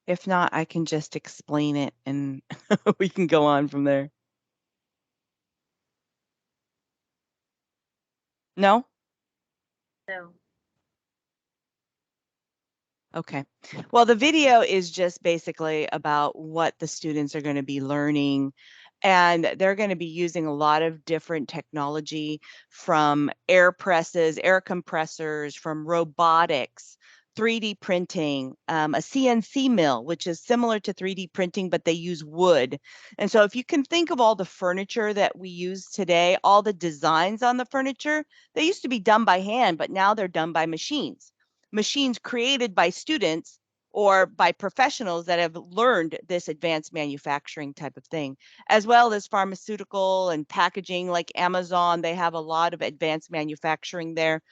Speaker 7: If not, I can just explain it and we can go on from there. No?
Speaker 8: No.
Speaker 7: Okay. Well, the video is just basically about what the students are going to be learning. And they're going to be using a lot of different technology, from air presses, air compressors, from robotics 3D printing, a CNC mill, which is similar to 3D printing, but they use wood. And so if you can think of all the furniture that we use today, all the designs on the furniture, they used to be done by hand, but now they're done by machines. Machines created by students or by professionals that have learned this advanced manufacturing type of thing, as well as pharmaceutical and packaging like Amazon. They have a lot of advanced manufacturing there.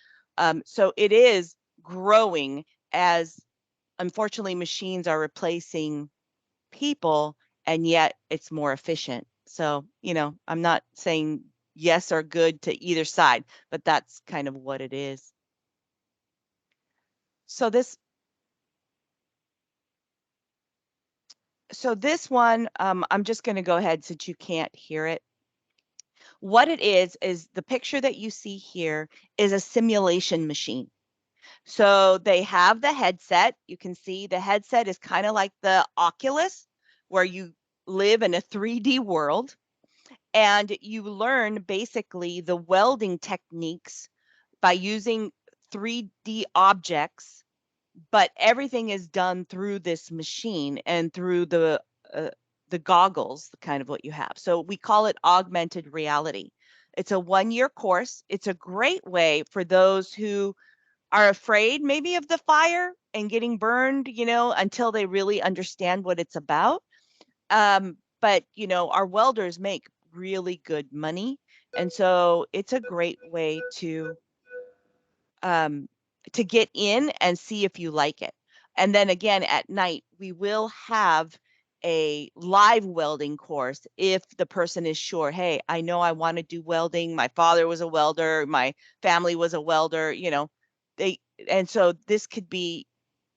Speaker 7: So it is growing as, unfortunately, machines are replacing people, and yet it's more efficient. So, you know, I'm not saying yes or good to either side, but that's kind of what it is. So this one, I'm just going to go ahead since you can't hear it. What it is the picture that you see here is a simulation machine. So they have the headset. You can see the headset is kind of like the Oculus, where you live in a 3D world, and you learn basically the welding techniques by using 3D objects, but everything is done through this machine and through the goggles, kind of what you have. So we call it augmented reality. It's a 1-year course. It's a great way for those who are afraid maybe of the fire and getting burned, you know, until they really understand what it's about. But, you know, our welders make really good money. And so it's a great way to get in and see if you like it. And then again, at night, we will have a live welding course if the person is sure, hey, I know I want to do welding. My father was a welder. My family was a welder, you know, and so this could be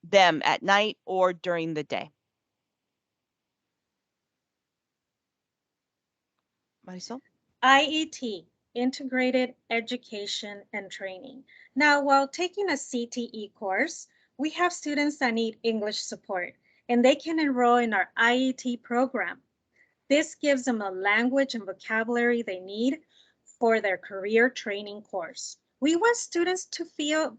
Speaker 7: them at night or during the day. Marisol?
Speaker 8: IET, Integrated Education and Training. Now, while taking a CTE course, we have students that need English support, and they can enroll in our IET program. This gives them a language and vocabulary they need for their career training course. We want students to feel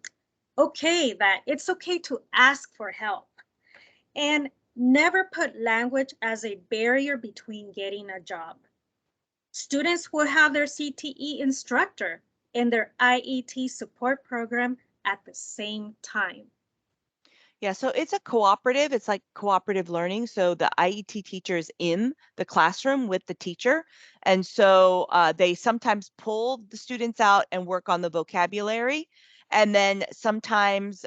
Speaker 8: okay, that it's okay to ask for help, and never put language as a barrier between getting a job. Students will have their CTE instructor and their IET support program at the same time.
Speaker 7: Yeah, so it's a cooperative. It's like cooperative learning. So the IET teacher is in the classroom with the teacher. And so they sometimes pull the students out and work on the vocabulary. And then sometimes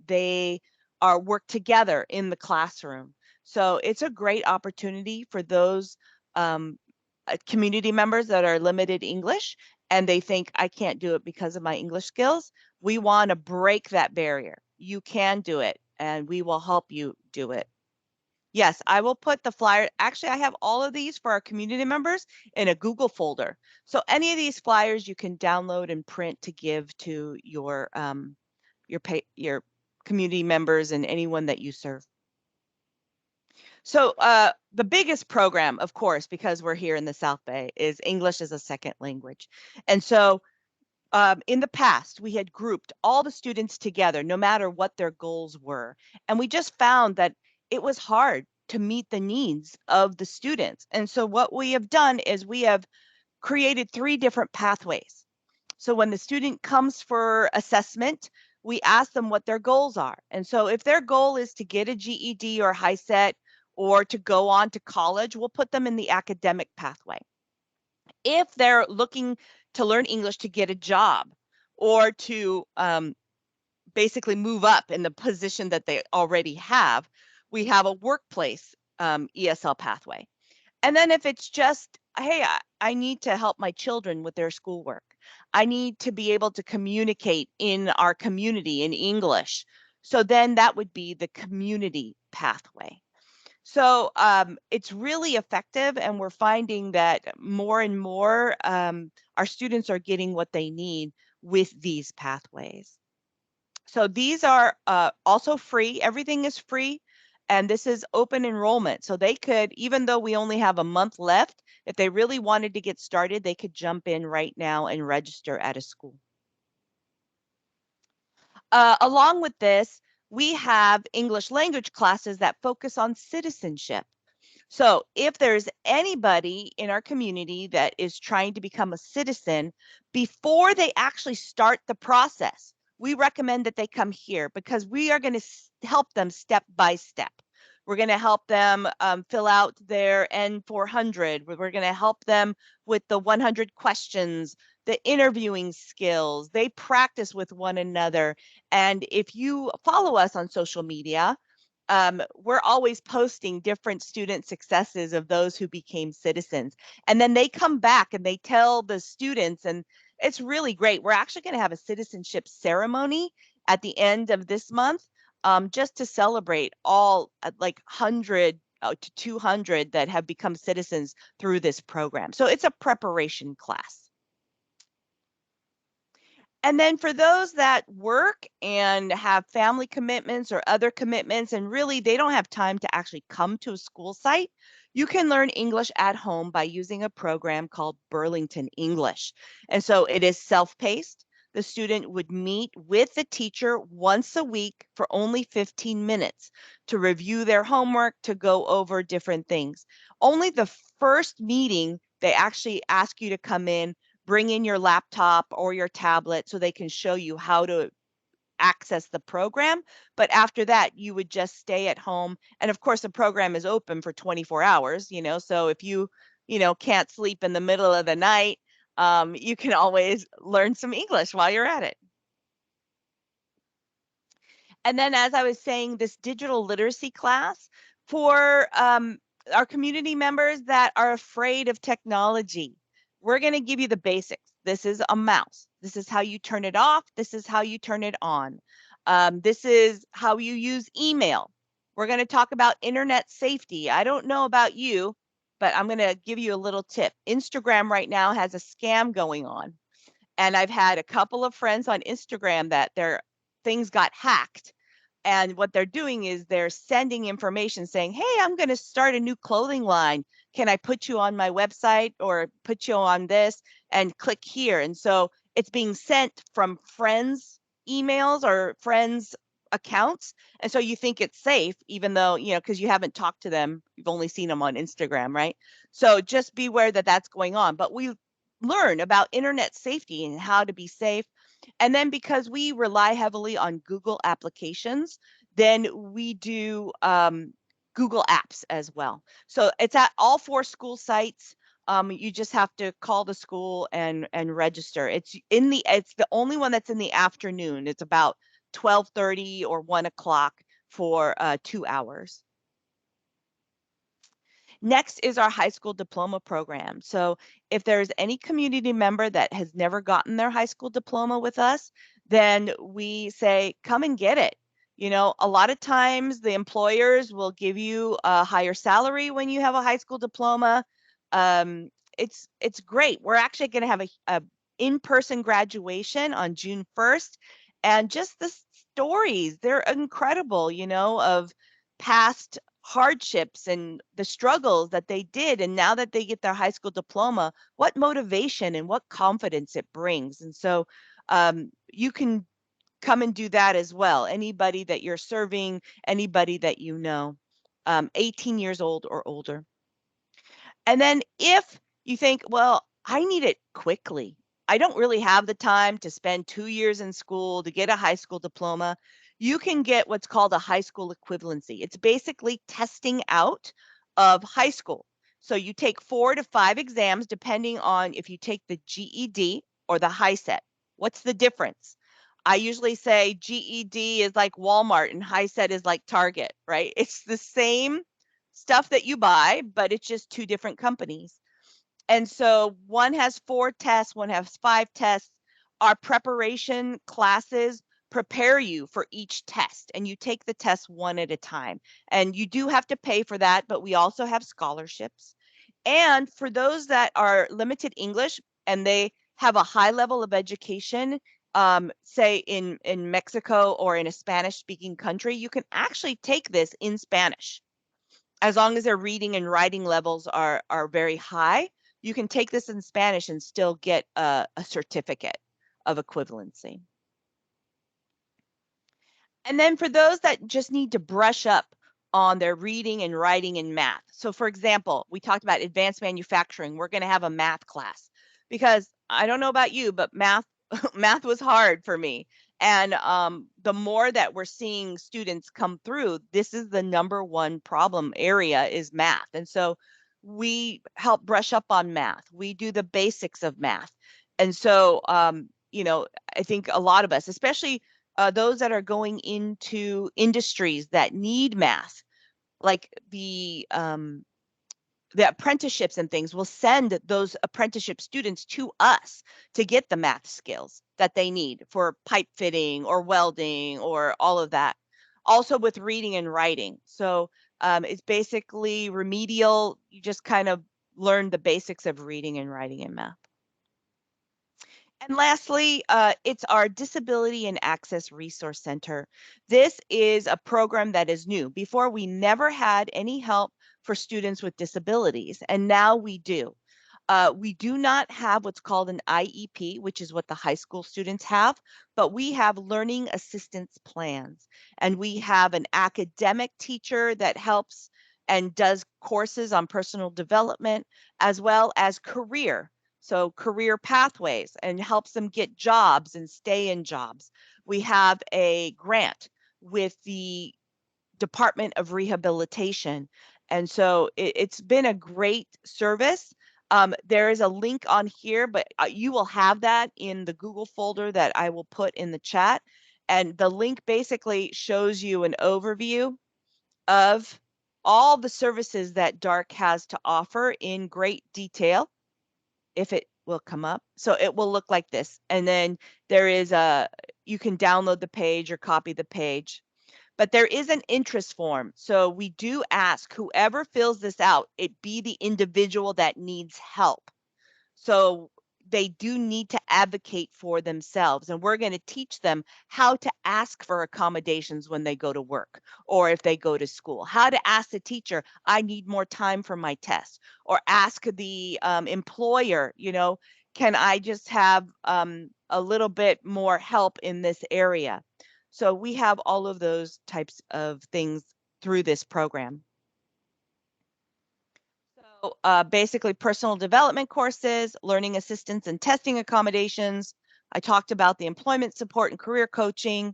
Speaker 7: they work together in the classroom. So it's a great opportunity for those community members that are limited English and they think, I can't do it because of my English skills. We want to break that barrier. You can do it, and we will help you do it. Yes, I will put the flyer. Actually, I have all of these for our community members in a Google folder. So any of these flyers you can download and print to give to your community members and anyone that you serve. So the biggest program, of course, because we're here in the South Bay, is English as a second language. And so in the past, we had grouped all the students together, no matter what their goals were. And we just found that it was hard to meet the needs of the students. And so what we have done is we have created 3 different pathways. So when the student comes for assessment, we ask them what their goals are. And so if their goal is to get a GED or HiSET or to go on to college, we'll put them in the academic pathway. If they're looking to learn English to get a job or to basically move up in the position that they already have, we have a workplace ESL pathway. And then if it's just, hey, I need to help my children with their schoolwork. I need to be able to communicate in our community in English. So then that would be the community pathway. So it's really effective, and we're finding that more and more our students are getting what they need with these pathways. So these are also free. Everything is free, and this is open enrollment. So they could, even though we only have a month left, if they really wanted to get started, they could jump in right now and register at a school. Along with this, we have English language classes that focus on citizenship. So if there's anybody in our community that is trying to become a citizen, before they actually start the process, we recommend that they come here because we are going to help them step by step. We're going to help them fill out their N400. We're going to help them with the 100 questions, the interviewing skills. They practice with one another. And if you follow us on social media, we're always posting different student successes of those who became citizens. And then they come back and they tell the students, and it's really great. We're actually going to have a citizenship ceremony at the end of this month, just to celebrate all like 100 to 200 that have become citizens through this program. So it's a preparation class. And then for those that work and have family commitments or other commitments, and really they don't have time to actually come to a school site, you can learn English at home by using a program called Burlington English. And so it is self-paced. The student would meet with the teacher once a week for only 15 minutes to review their homework, to go over different things. Only the first meeting, they actually ask you to come in, bring in your laptop or your tablet so they can show you how to access the program. But after that, you would just stay at home. And of course, the program is open for 24 hours, so if you can't sleep in the middle of the night, you can always learn some English while you're at it. And then, as I was saying, this digital literacy class for our community members that are afraid of technology, we're going to give you the basics. This is a mouse. This is how you turn it off. This is how you turn it on. This is how you use email. We're going to talk about internet safety. I don't know about you, but I'm going to give you a little tip. Instagram right now has a scam going on. And I've had a couple of friends on Instagram that their things got hacked. And what they're doing is they're sending information saying, hey, I'm going to start a new clothing line. Can I put you on my website or put you on this and click here? And so it's being sent from friends' emails or friends' accounts. And so you think it's safe, even though, because you haven't talked to them, you've only seen them on Instagram, right? So just beware that that's going on. But we learn about internet safety and how to be safe. And then because we rely heavily on Google applications, then we do Google Apps as well. So it's at all 4 school sites. You just have to call the school and register. It's the only one that's in the afternoon. It's about 12:30 or 1 o'clock for 2 hours. Next is our high school diploma program. So if there's any community member that has never gotten their high school diploma with us, then we say, come and get it. A lot of times the employers will give you a higher salary when you have a high school diploma. It's great. We're actually going to have a in-person graduation on June 1st. And just the stories, they're incredible, of past hardships and the struggles that they did. And now that they get their high school diploma, what motivation and what confidence it brings. And so you can come and do that as well. Anybody that you're serving, anybody that 18 years old or older. And then if you think, well, I need it quickly, I don't really have the time to spend 2 years in school to get a high school diploma, you can get what's called a high school equivalency. It's basically testing out of high school. So you take 4 to 5 exams, depending on if you take the GED or the high set. What's the difference? I usually say GED is like Walmart and high set is like Target, right? It's the same stuff that you buy, but it's just 2 different companies. And so one has 4 tests, one has 5 tests. Our preparation classes prepare you for each test, and you take the test one at a time. And you do have to pay for that, but we also have scholarships. And for those that are limited English and they have a high level of education, say in Mexico or in a Spanish-speaking country, you can actually take this in Spanish. As long as their reading and writing levels are very high, you can take this in Spanish and still get a certificate of equivalency. And then for those that just need to brush up on their reading and writing and math. So for example, we talked about advanced manufacturing. We're going to have a math class because I don't know about you, but math math was hard for me. And the more that we're seeing students come through, this is the #1 problem area is math. And so we help brush up on math. We do the basics of math. And so, you know, I think a lot of us, especially those that are going into industries that need math, like the apprenticeships and things, will send those apprenticeship students to us to get the math skills that they need for pipe fitting or welding or all of that. Also with reading and writing. So it's basically remedial. You just kind of learn the basics of reading and writing and math. And lastly, it's our Disability and Access Resource Center. This is a program that is new. Before, we never had any help for students with disabilities, and now we do. We do not have what's called an IEP, which is what the high school students have, but we have learning assistance plans. And we have an academic teacher that helps and does courses on personal development, as well as career. So career pathways, and helps them get jobs and stay in jobs. We have a grant with the Department of Rehabilitation. And so it's been a great service. There is a link on here, but you will have that in the Google folder that I will put in the chat. And the link basically shows you an overview of all the services that DARC has to offer in great detail. If it will come up. So it will look like this. And then there is you can download the page or copy the page. But there is an interest form. So we do ask whoever fills this out, it be the individual that needs help. So they do need to advocate for themselves. And we're going to teach them how to ask for accommodations when they go to work or if they go to school, how to ask the teacher, I need more time for my test, or ask the employer, you know, can I just have a little bit more help in this area? So we have all of those types of things through this program. So basically personal development courses, learning assistance and testing accommodations. I talked about the employment support and career coaching,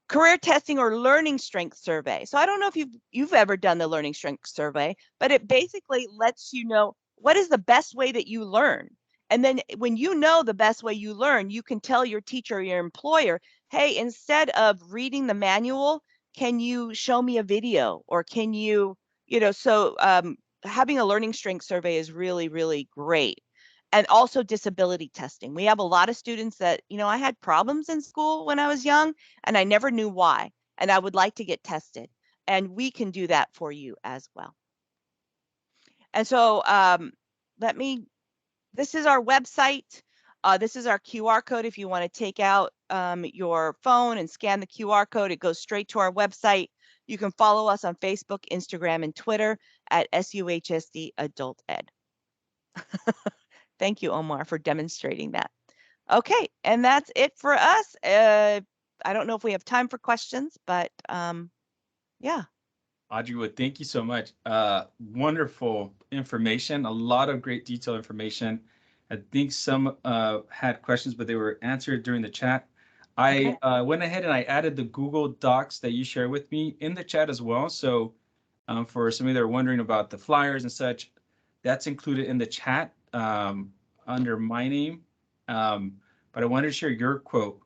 Speaker 7: career testing or learning strength survey. So I don't know if you've ever done the learning strength survey, but it basically lets you know what is the best way that you learn. And then when you know the best way you learn, you can tell your teacher or your employer, hey, instead of reading the manual, can you show me a video, or can you, so having a learning strength survey is really, really great. And also disability testing. We have a lot of students that, I had problems in school when I was young and I never knew why. And I would like to get tested. And we can do that for you as well. And so this is our website. This is our QR code. If you want to take out your phone and scan the QR code, it goes straight to our website. You can follow us on Facebook, Instagram, and Twitter at SUHSD Adult Ed. Thank you, Omar, for demonstrating that. Okay, and that's it for us. I don't know if we have time for questions, but yeah.
Speaker 1: Audrey, well, thank you so much. Wonderful information, a lot of great detailed information. I think some had questions, but they were answered during the chat. I went ahead and I added the Google Docs that you shared with me in the chat as well. So for some of you that are wondering about the flyers and such, that's included in the chat under my name. But I wanted to share your quote,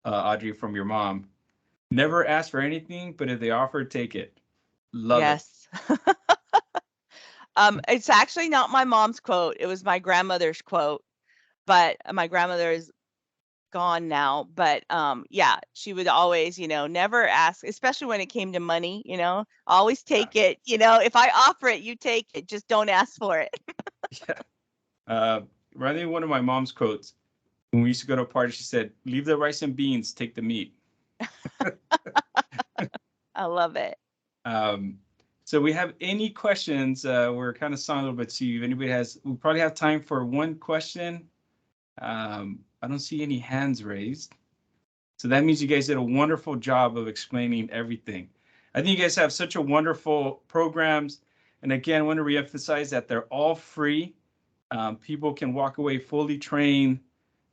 Speaker 1: Audrey, from your mom. Never ask for anything, but if they offer, take it. Love it.
Speaker 7: Yes. It's actually not my mom's quote. It was my grandmother's quote, but my grandmother is gone now. But yeah, she would always, never ask, especially when it came to money, always take it. If I offer it, you take it. Just don't ask for it.
Speaker 1: Yeah. Rather than one of my mom's quotes, when we used to go to a party, she said, leave the rice and beans, take the meat.
Speaker 7: I love it.
Speaker 1: So we have any questions? We're kind of sawing a little bit. See if anybody has. We probably have time for one question. I don't see any hands raised. So that means you guys did a wonderful job of explaining everything. I think you guys have such a wonderful programs. And again, I want to reemphasize that they're all free. People can walk away fully trained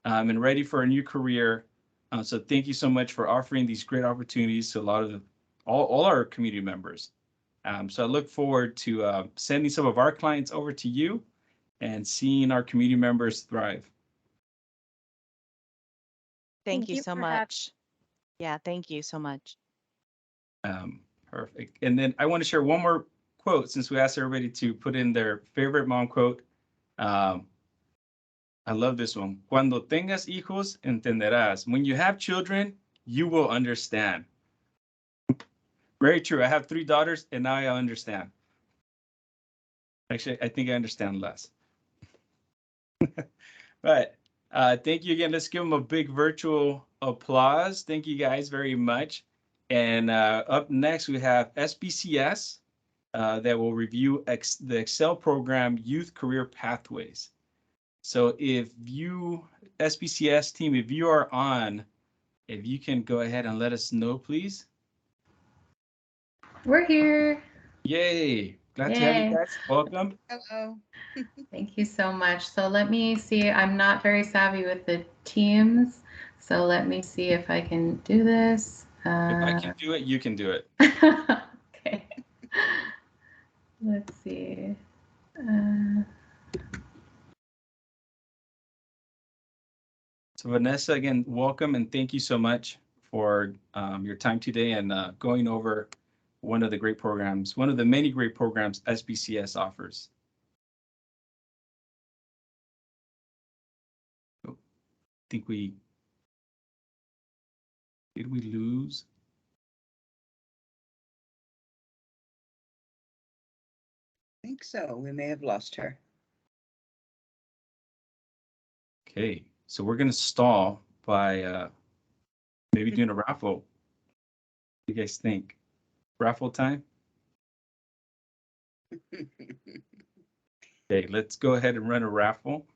Speaker 1: and ready for a new career. So thank you so much for offering these great opportunities to a lot of all our community members. So I look forward to sending some of our clients over to you and seeing our community members thrive.
Speaker 7: Thank you so
Speaker 8: for having-
Speaker 7: much. Yeah, thank you so much.
Speaker 1: Perfect. And then I want to share one more quote since we asked everybody to put in their favorite mom quote. I love this one. Cuando tengas hijos, entenderás. When you have children, you will understand. Very true. I have 3 daughters and now I understand. Actually, I think I understand less. But thank you again. Let's give them a big virtual applause. Thank you guys very much. And up next, we have SBCS that will review the Excel program Youth Career Pathways. So if you, SBCS team, if you are on, if you can go ahead and let us know, please.
Speaker 9: We're here.
Speaker 1: Yay. Glad to have you guys. Welcome.
Speaker 10: Hello.
Speaker 9: Thank you so much. So let me see. I'm not very savvy with the Teams. So let me see if I can do this.
Speaker 1: If I can do it, you can do it.
Speaker 9: Okay. Let's see.
Speaker 1: So Vanessa, again, welcome and thank you so much for your time today and going over one of the great programs, one of the many great programs SBCS offers. Oh, I think did we lose?
Speaker 10: I think so. We may have lost her.
Speaker 1: Okay, so we're gonna stall by maybe doing a raffle. What do you guys think? Raffle time? Okay, let's go ahead and run a raffle.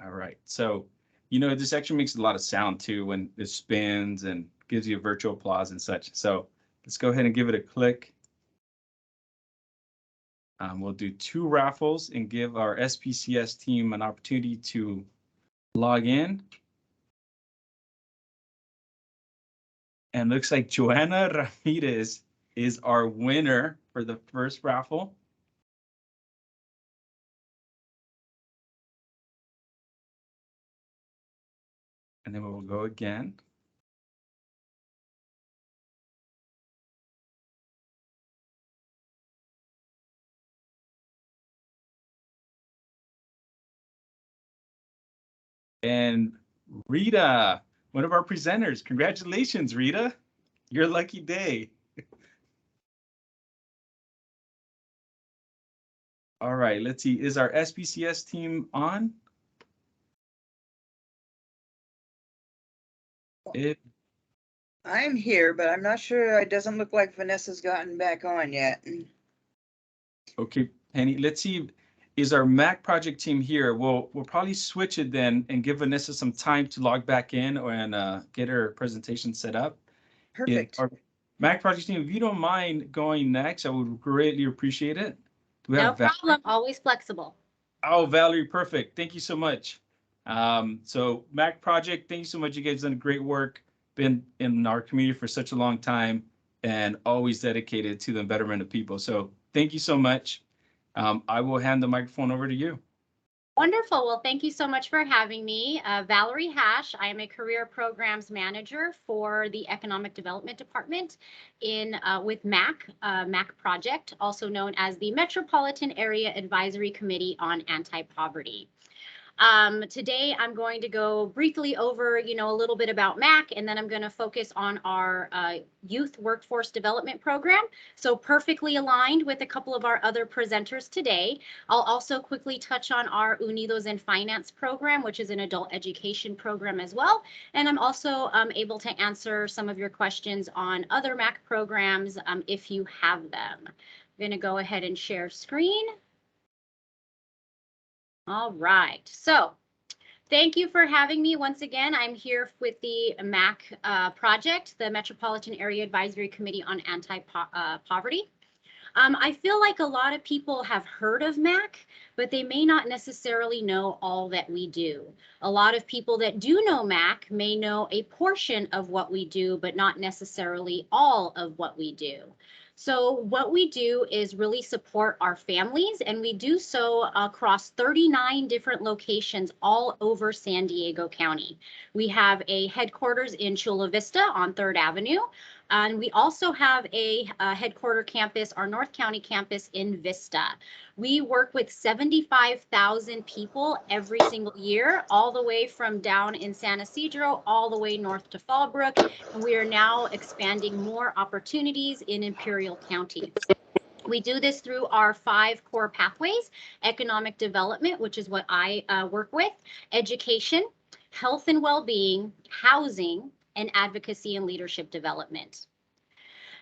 Speaker 1: All right, so this actually makes a lot of sound too when it spins and gives you virtual applause and such. So let's go ahead and give it a click. We'll do 2 raffles and give our SPCS team an opportunity to log in. And looks like Joanna Ramirez is our winner for the first raffle. And then we will go again. And Rita, one of our presenters. Congratulations, Rita. Your lucky day. All right, let's see. Is our SPCS team on?
Speaker 10: I'm here, but I'm not sure. It doesn't look like Vanessa's gotten back on yet.
Speaker 1: Okay, Penny, let's see. Is our Mac project team here? We'll probably switch it then and give Vanessa some time to log back in and get her presentation set up.
Speaker 10: Perfect.
Speaker 1: Our Mac project team, if you don't mind going next, I would greatly appreciate it. Do we
Speaker 11: No
Speaker 1: have
Speaker 11: problem. Always flexible.
Speaker 1: Oh, Valerie, perfect. Thank you so much. So Mac project, thank you so much. You guys done great work. Been in our community for such a long time and always dedicated to the betterment of people. So thank you so much. I will hand the microphone over to you.
Speaker 11: Wonderful. Well, thank you so much for having me. Valerie Hash. I am a career programs manager for the Economic Development Department with MAC project, also known as the Metropolitan Area Advisory Committee on Anti-Poverty. Today, I'm going to go briefly over, a little bit about MAC, and then I'm going to focus on our Youth Workforce Development Program. So perfectly aligned with a couple of our other presenters today. I'll also quickly touch on our Unidos en Finance program, which is an adult education program as well. And I'm also able to answer some of your questions on other MAC programs if you have them. I'm going to go ahead and share screen. All right, so thank you for having me once again. I'm here with the MAC project, the Metropolitan Area Advisory Committee on Anti-Poverty. I feel like a lot of people have heard of MAC, but they may not necessarily know all that we do. A lot of people that do know MAC may know a portion of what we do, but not necessarily all of what we do. So what we do is really support our families, and we do so across 39 different locations all over San Diego County. We have a headquarters in Chula Vista on 3rd Avenue. And we also have a headquarter campus, our North County campus in Vista. We work with 75,000 people every single year, all the way from down in San Ysidro, all the way north to Fallbrook. And we are now expanding more opportunities in Imperial County. We do this through our 5 core pathways: economic development, which is what I work with, education, health and well-being, housing, and advocacy and leadership development.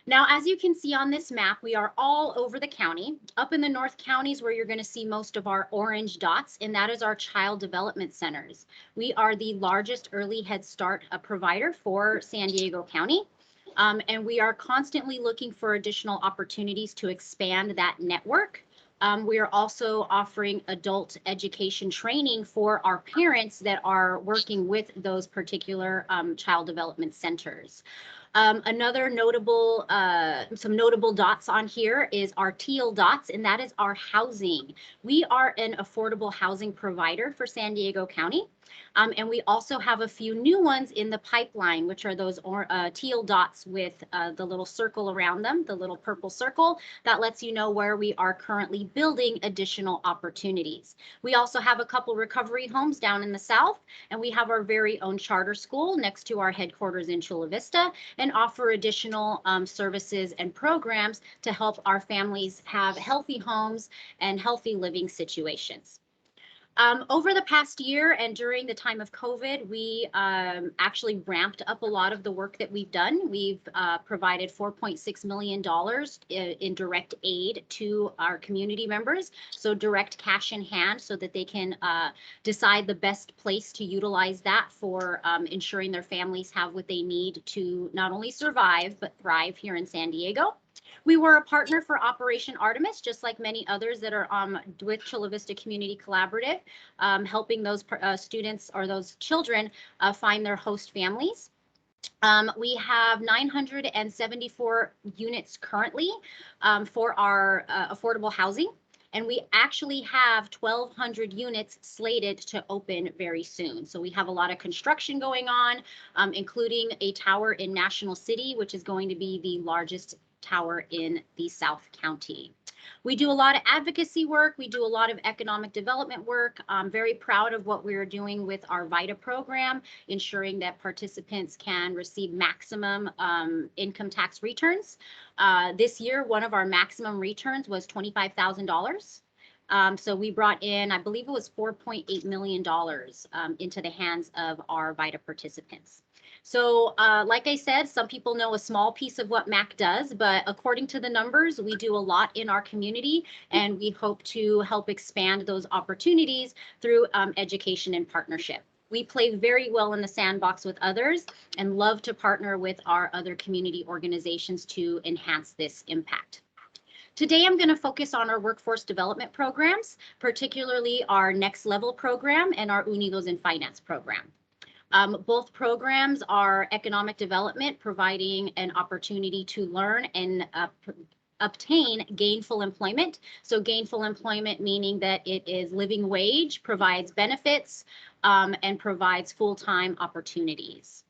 Speaker 11: Now, as you can see on this map, we are all over the county. Up in the North Counties where you're going to see most of our orange dots, and that is our child development centers. We are the largest early Head Start provider for San Diego County. And we are constantly looking for additional opportunities to expand that network. We are also offering adult education training for our parents that are working with those particular child development centers. Another notable, some notable dots on here is our teal dots, and that is our housing. We are an affordable housing provider for San Diego County. And we also have a few new ones in the pipeline, which are those teal dots with the little circle around them, the little purple circle that lets you know where we are currently building additional opportunities. We also have a couple recovery homes down in the south, and we have our very own charter school next to our headquarters in Chula Vista, and offer additional services and programs to help our families have healthy homes and healthy living situations. Over the past year and during the time of COVID, we actually ramped up a lot of the work that we've done. We've provided $4.6 million in direct aid to our community members, so direct cash in hand so that they can decide the best place to utilize that for ensuring their families have what they need to not only survive, but thrive here in San Diego. We were a partner for Operation Artemis, just like many others that are with Chula Vista Community Collaborative, helping those students or those children find their host families. We have 974 units currently for our affordable housing. And we actually have 1,200 units slated to open very soon. So we have a lot of construction going on, including a tower in National City, which is going to be the largest tower in the South County. We do a lot of advocacy work. We do a lot of economic development work. I'm very proud of what we're doing with our VITA program, ensuring that participants can receive maximum income tax returns. This year, one of our maximum returns was $25,000. So we brought in, I believe it was $4.8 million into the hands of our VITA participants. So like I said, some people know a small piece of what MAC does, but according to the numbers, we do a lot in our community, and we hope to help expand those opportunities through education and partnership. We play very well in the sandbox with others and love to partner with our other community organizations to enhance this impact. Today, I'm going to focus on our workforce development programs, particularly our Next Level program and our Unidos en Finance program. Both programs are economic development, providing an opportunity to learn and obtain gainful employment. So gainful employment meaning that it is living wage, provides benefits, and provides full-time opportunities.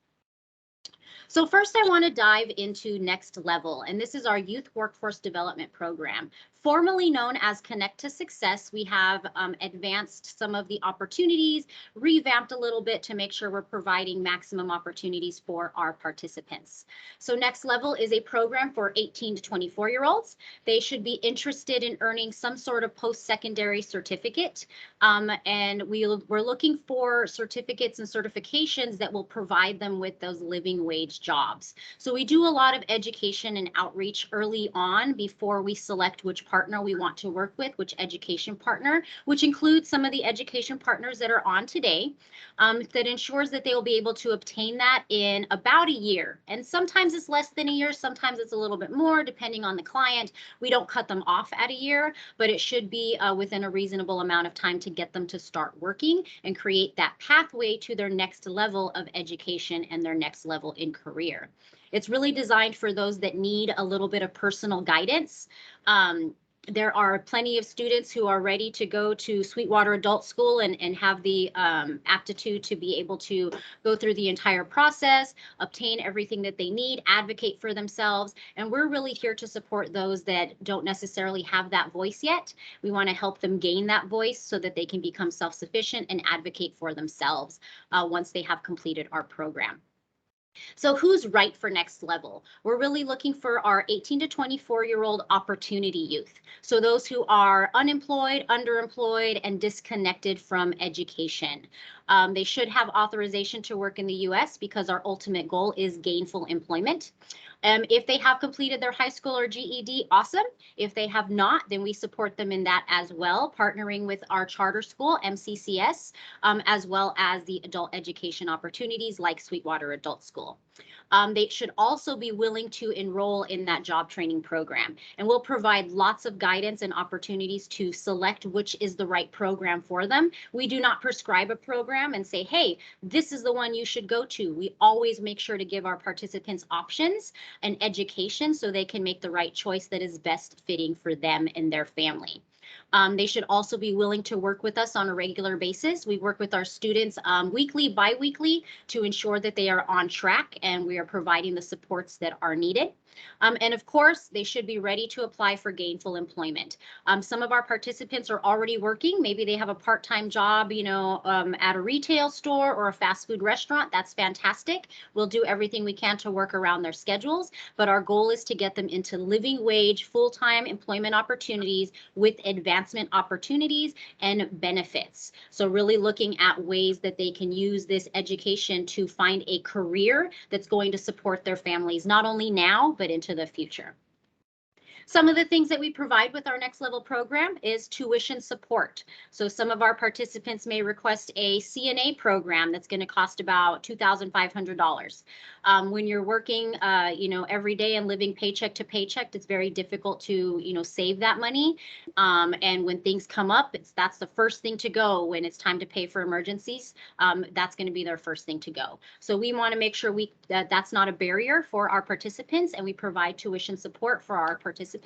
Speaker 11: So first I want to dive into Next Level, and this is our Youth Workforce Development Program. Formerly known as Connect to Success, we have advanced some of the opportunities, revamped a little bit to make sure we're providing maximum opportunities for our participants. So Next Level is a program for 18 to 24-year-olds. They should be interested in earning some sort of post-secondary certificate. And we're looking for certificates and certifications that will provide them with those living wage jobs. So we do a lot of education and outreach early on before we select which partner we want to work with, which education partner, which includes some of the education partners that are on today, that ensures that they will be able to obtain that in about a year. And sometimes it's less than a year, sometimes it's a little bit more, depending on the client. We don't cut them off at a year, but it should be within a reasonable amount of time to get them to start working and create that pathway to their next level of education and their next level in career. It's really designed for those that need a little bit of personal guidance. There are plenty of students who are ready to go to Sweetwater Adult School and have the aptitude to be able to go through the entire process, obtain everything that they need, advocate for themselves. And we're really here to support those that don't necessarily have that voice yet. We want to help them gain that voice so that they can become self-sufficient and advocate for themselves once they have completed our program. So who's right for Next Level? We're really looking for our 18 to 24-year-old opportunity youth. So those who are unemployed, underemployed, and disconnected from education. They should have authorization to work in the U.S. because our ultimate goal is gainful employment. If they have completed their high school or GED, awesome. If they have not, then we support them in that as well, partnering with our charter school, MCCS, as well as the adult education opportunities like Sweetwater Adult School. They should also be willing to enroll in that job training program. And we'll provide lots of guidance and opportunities to select which is the right program for them. We do not prescribe a program and say, hey, this is the one you should go to. We always make sure to give our participants options and education so they can make the right choice that is best fitting for them and their family. They should also be willing to work with us on a regular basis. We work with our students weekly, bi-weekly to ensure that they are on track and we are providing the supports that are needed. And of course, they should be ready to apply for gainful employment. Some of our participants are already working. Maybe they have a part-time job, at a retail store or a fast food restaurant. That's fantastic. We'll do everything we can to work around their schedules, but our goal is to get them into living wage, full-time employment opportunities with advancement opportunities and benefits. So really looking at ways that they can use this education to find a career that's going to support their families, not only now, but into the future. Some of the things that we provide with our Next Level program is tuition support. So some of our participants may request a CNA program that's going to cost about $2,500. When you're working, every day and living paycheck to paycheck, it's very difficult to, save that money. And when things come up, that's the first thing to go when it's time to pay for emergencies. That's going to be their first thing to go. So we want to make sure that's not a barrier for our participants, and we provide tuition support for our participants,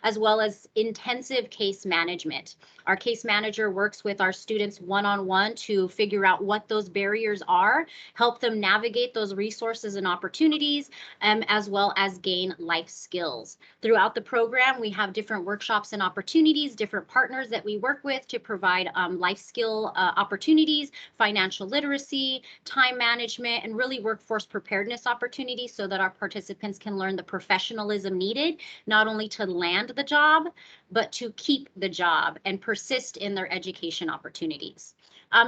Speaker 11: as well as intensive case management. Our case manager works with our students one-on-one to figure out what those barriers are, help them navigate those resources and opportunities, as well as gain life skills. Throughout the program, we have different workshops and opportunities, different partners that we work with to provide life skill opportunities, financial literacy, time management, and really workforce preparedness opportunities so that our participants can learn the professionalism needed, not only to land the job, but to keep the job and persist in their education opportunities.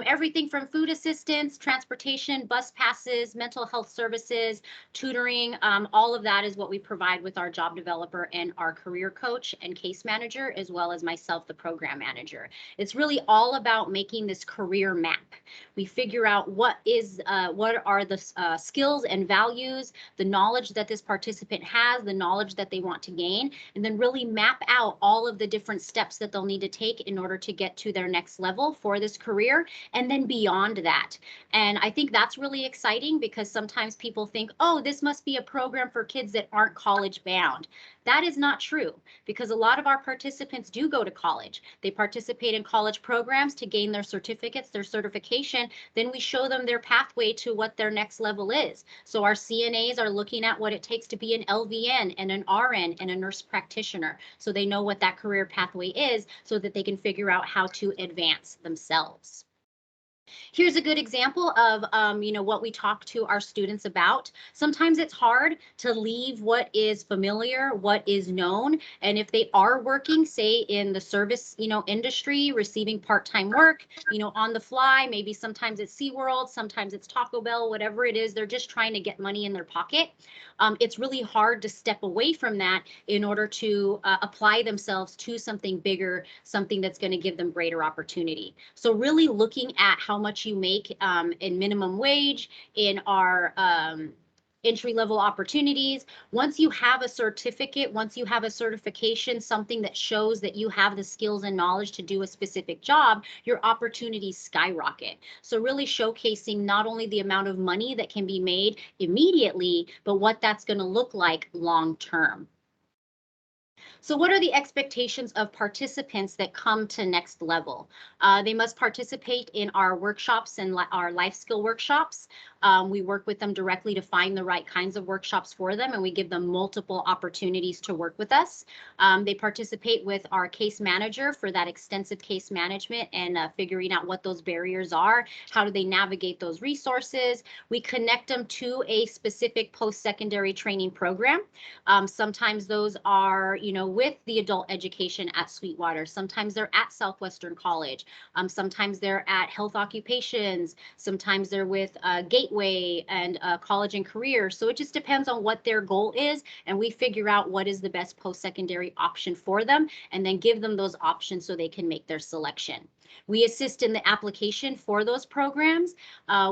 Speaker 11: Everything from food assistance, transportation, bus passes, mental health services, tutoring, all of that is what we provide with our job developer and our career coach and case manager, as well as myself, the program manager. It's really all about making this career map. We figure out what are the skills and values, the knowledge that this participant has, the knowledge that they want to gain, and then really map out all of the different steps that they'll need to take in order to get to their next level for this career, and then beyond that. And I think that's really exciting because sometimes people think, oh, this must be a program for kids that aren't college bound. That is not true, because a lot of our participants do go to college. They participate in college programs to gain their certificates, their certification. Then we show them their pathway to what their next level is. So our CNAs are looking at what it takes to be an LVN and an RN and a nurse practitioner. So they know what that career pathway is so that they can figure out how to advance themselves. Here's a good example of, what we talk to our students about. Sometimes it's hard to leave what is familiar, what is known. And if they are working, say in the service, industry, receiving part-time work, on the fly, maybe sometimes it's SeaWorld, sometimes it's Taco Bell, whatever it is, they're just trying to get money in their pocket. It's really hard to step away from that in order to apply themselves to something bigger, something that's going to give them greater opportunity. So really looking at how much you make in minimum wage, in our entry-level opportunities. Once you have a certificate, once you have a certification, something that shows that you have the skills and knowledge to do a specific job, your opportunities skyrocket. So really showcasing not only the amount of money that can be made immediately, but what that's going to look like long-term. So what are the expectations of participants that come to next level? They must participate in our workshops and our life skill workshops. We work with them directly to find the right kinds of workshops for them, and we give them multiple opportunities to work with us. They participate with our case manager for that extensive case management and figuring out what those barriers are. How do they navigate those resources? We connect them to a specific post-secondary training program. Sometimes those are, with the adult education at Sweetwater. Sometimes they're at Southwestern College. Sometimes they're at Health Occupations. Sometimes they're with Gateway and College and Career. So it just depends on what their goal is, and we figure out what is the best post-secondary option for them and then give them those options so they can make their selection. We assist in the application for those programs.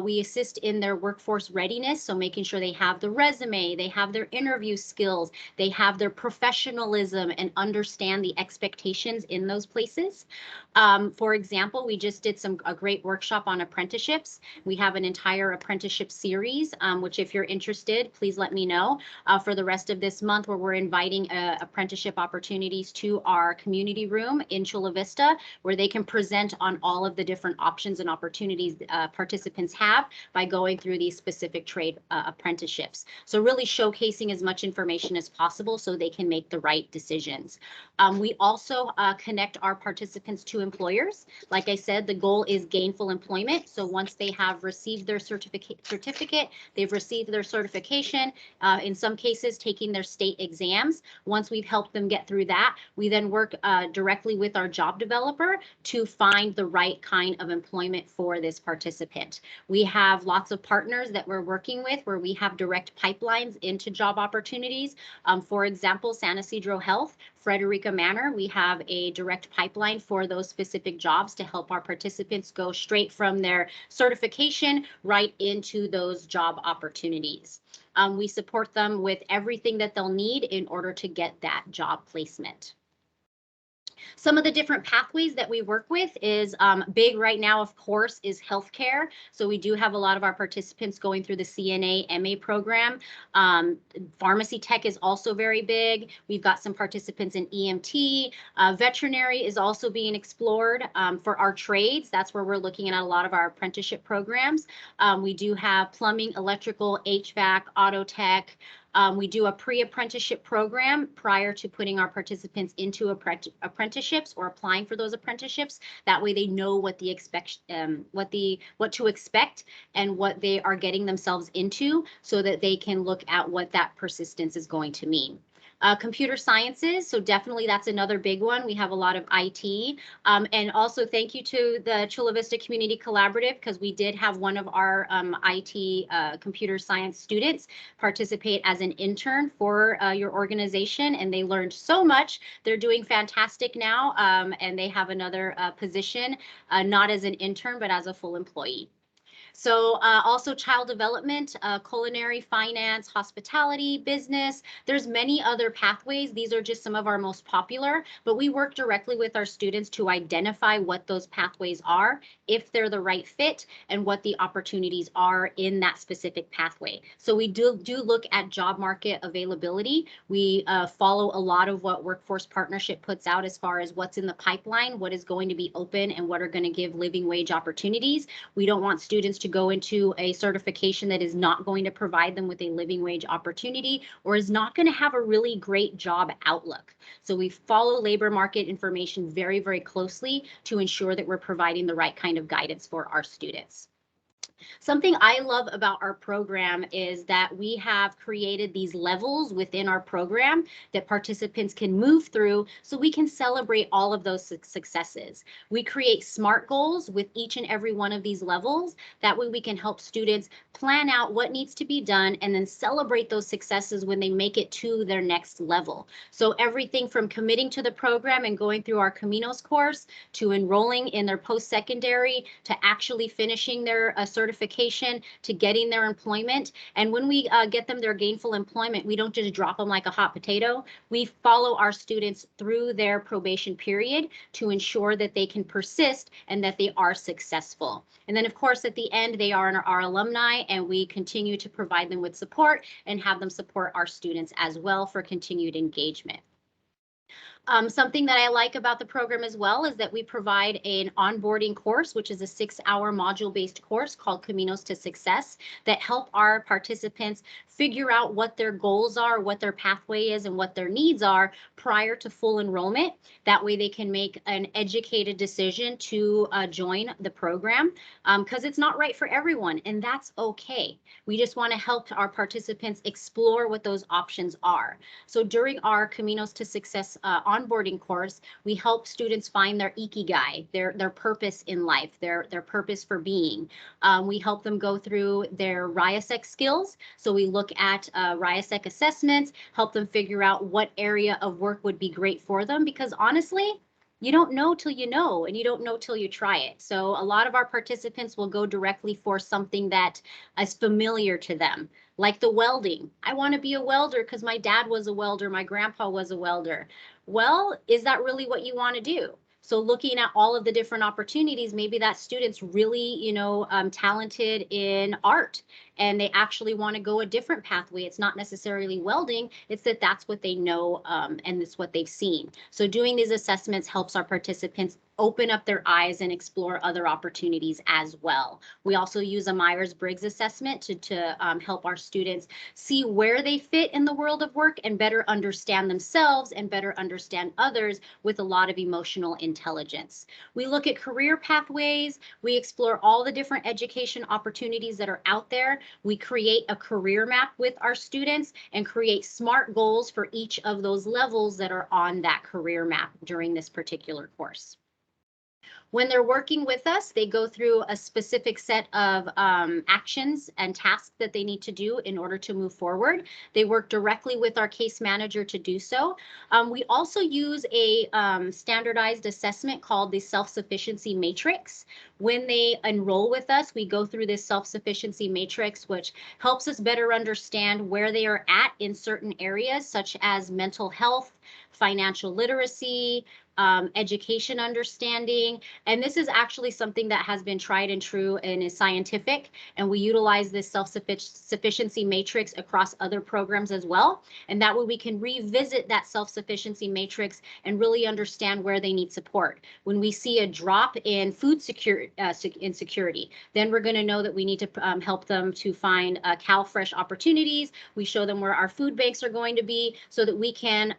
Speaker 11: We assist in their workforce readiness, so making sure they have the resume, they have their interview skills, they have their professionalism and understand the expectations in those places. For example, we just did a great workshop on apprenticeships. We have an entire apprenticeship series, which if you're interested, please let me know. For the rest of this month, where we're inviting apprenticeship opportunities to our community room in Chula Vista, where they can present on all of the different options and opportunities participants have by going through these specific trade apprenticeships. So really showcasing as much information as possible so they can make the right decisions. We also connect our participants to employers. Like I said, the goal is gainful employment. So once they have received their certificate, they've received their certification, in some cases taking their state exams. Once we've helped them get through that, we then work directly with our job developer to find the right kind of employment for this participant. We have lots of partners that we're working with where we have direct pipelines into job opportunities. For example, San Ysidro Health, Frederica Manor, we have a direct pipeline for those specific jobs to help our participants go straight from their certification right into those job opportunities. We support them with everything that they'll need in order to get that job placement. Some of the different pathways that we work with is big right now, of course, is healthcare. So we do have a lot of our participants going through the CNA MA program. Pharmacy tech is also very big. We've got some participants in EMT. Veterinary is also being explored for our trades. That's where we're looking at a lot of our apprenticeship programs. We do have plumbing, electrical, HVAC, auto tech. We do a pre-apprenticeship program prior to putting our participants into apprenticeships or applying for those apprenticeships. That way they know what what to expect and what they are getting themselves into so that they can look at what that persistence is going to mean. Computer sciences, so definitely that's another big one. We have a lot of IT. And also thank you to the Chula Vista Community Collaborative, because we did have one of our IT computer science students participate as an intern for your organization, and they learned so much. They're doing fantastic now, and they have another position, not as an intern, but as a full employee. So also child development, culinary, finance, hospitality, business. There's many other pathways. These are just some of our most popular, but we work directly with our students to identify what those pathways are, if they're the right fit, and what the opportunities are in that specific pathway. So we do look at job market availability. We follow a lot of what Workforce Partnership puts out as far as what's in the pipeline, what is going to be open, and what are going to give living wage opportunities. We don't want students to go into a certification that is not going to provide them with a living wage opportunity or is not going to have a really great job outlook. So we follow labor market information very, very closely to ensure that we're providing the right kind of guidance for our students. Something I love about our program is that we have created these levels within our program that participants can move through so we can celebrate all of those successes. We create SMART goals with each and every one of these levels. That way we can help students plan out what needs to be done and then celebrate those successes when they make it to their next level. So everything from committing to the program and going through our Caminos course to enrolling in their post-secondary to actually finishing their certification to getting their employment. And when we get them their gainful employment, we don't just drop them like a hot potato. We follow our students through their probation period to ensure that they can persist and that they are successful. And then of course, at the end, they are our alumni and we continue to provide them with support and have them support our students as well for continued engagement. Something that I like about the program as well is that we provide an onboarding course, which is a 6-hour module-based course called Caminos to Success that help our participants figure out what their goals are, what their pathway is, and what their needs are prior to full enrollment. That way they can make an educated decision to join the program because it's not right for everyone, and that's okay. We just want to help our participants explore what those options are. So during our Caminos to Success onboarding course, we help students find their ikigai, their purpose in life, their purpose for being. We help them go through their RIASEC skills. So we look at RIASEC assessments, help them figure out what area of work would be great for them, because honestly, you don't know till you know, and you don't know till you try it. So a lot of our participants will go directly for something that is familiar to them, like the welding. I want to be a welder because my dad was a welder, my grandpa was a welder. Well, is that really what you want to do? So looking at all of the different opportunities, maybe that student's really, talented in art and they actually want to go a different pathway. It's not necessarily welding, it's that that's what they know and it's what they've seen. So doing these assessments helps our participants open up their eyes and explore other opportunities as well. We also use a Myers-Briggs assessment to help our students see where they fit in the world of work and better understand themselves and better understand others with a lot of emotional intelligence. We look at career pathways. We explore all the different education opportunities that are out there. We create a career map with our students and create SMART goals for each of those levels that are on that career map during this particular course. When they're working with us, they go through a specific set of actions and tasks that they need to do in order to move forward. They work directly with our case manager to do so. We also use a standardized assessment called the self-sufficiency matrix. When they enroll with us, we go through this self-sufficiency matrix, which helps us better understand where they are at in certain areas, such as mental health, financial literacy, education understanding. And this is actually something that has been tried and true and is scientific. And we utilize this self-sufficiency matrix across other programs as well. And that way we can revisit that self-sufficiency matrix and really understand where they need support. When we see a drop in food insecurity, then we're going to know that we need to help them to find CalFresh opportunities. We show them where our food banks are going to be so that we can,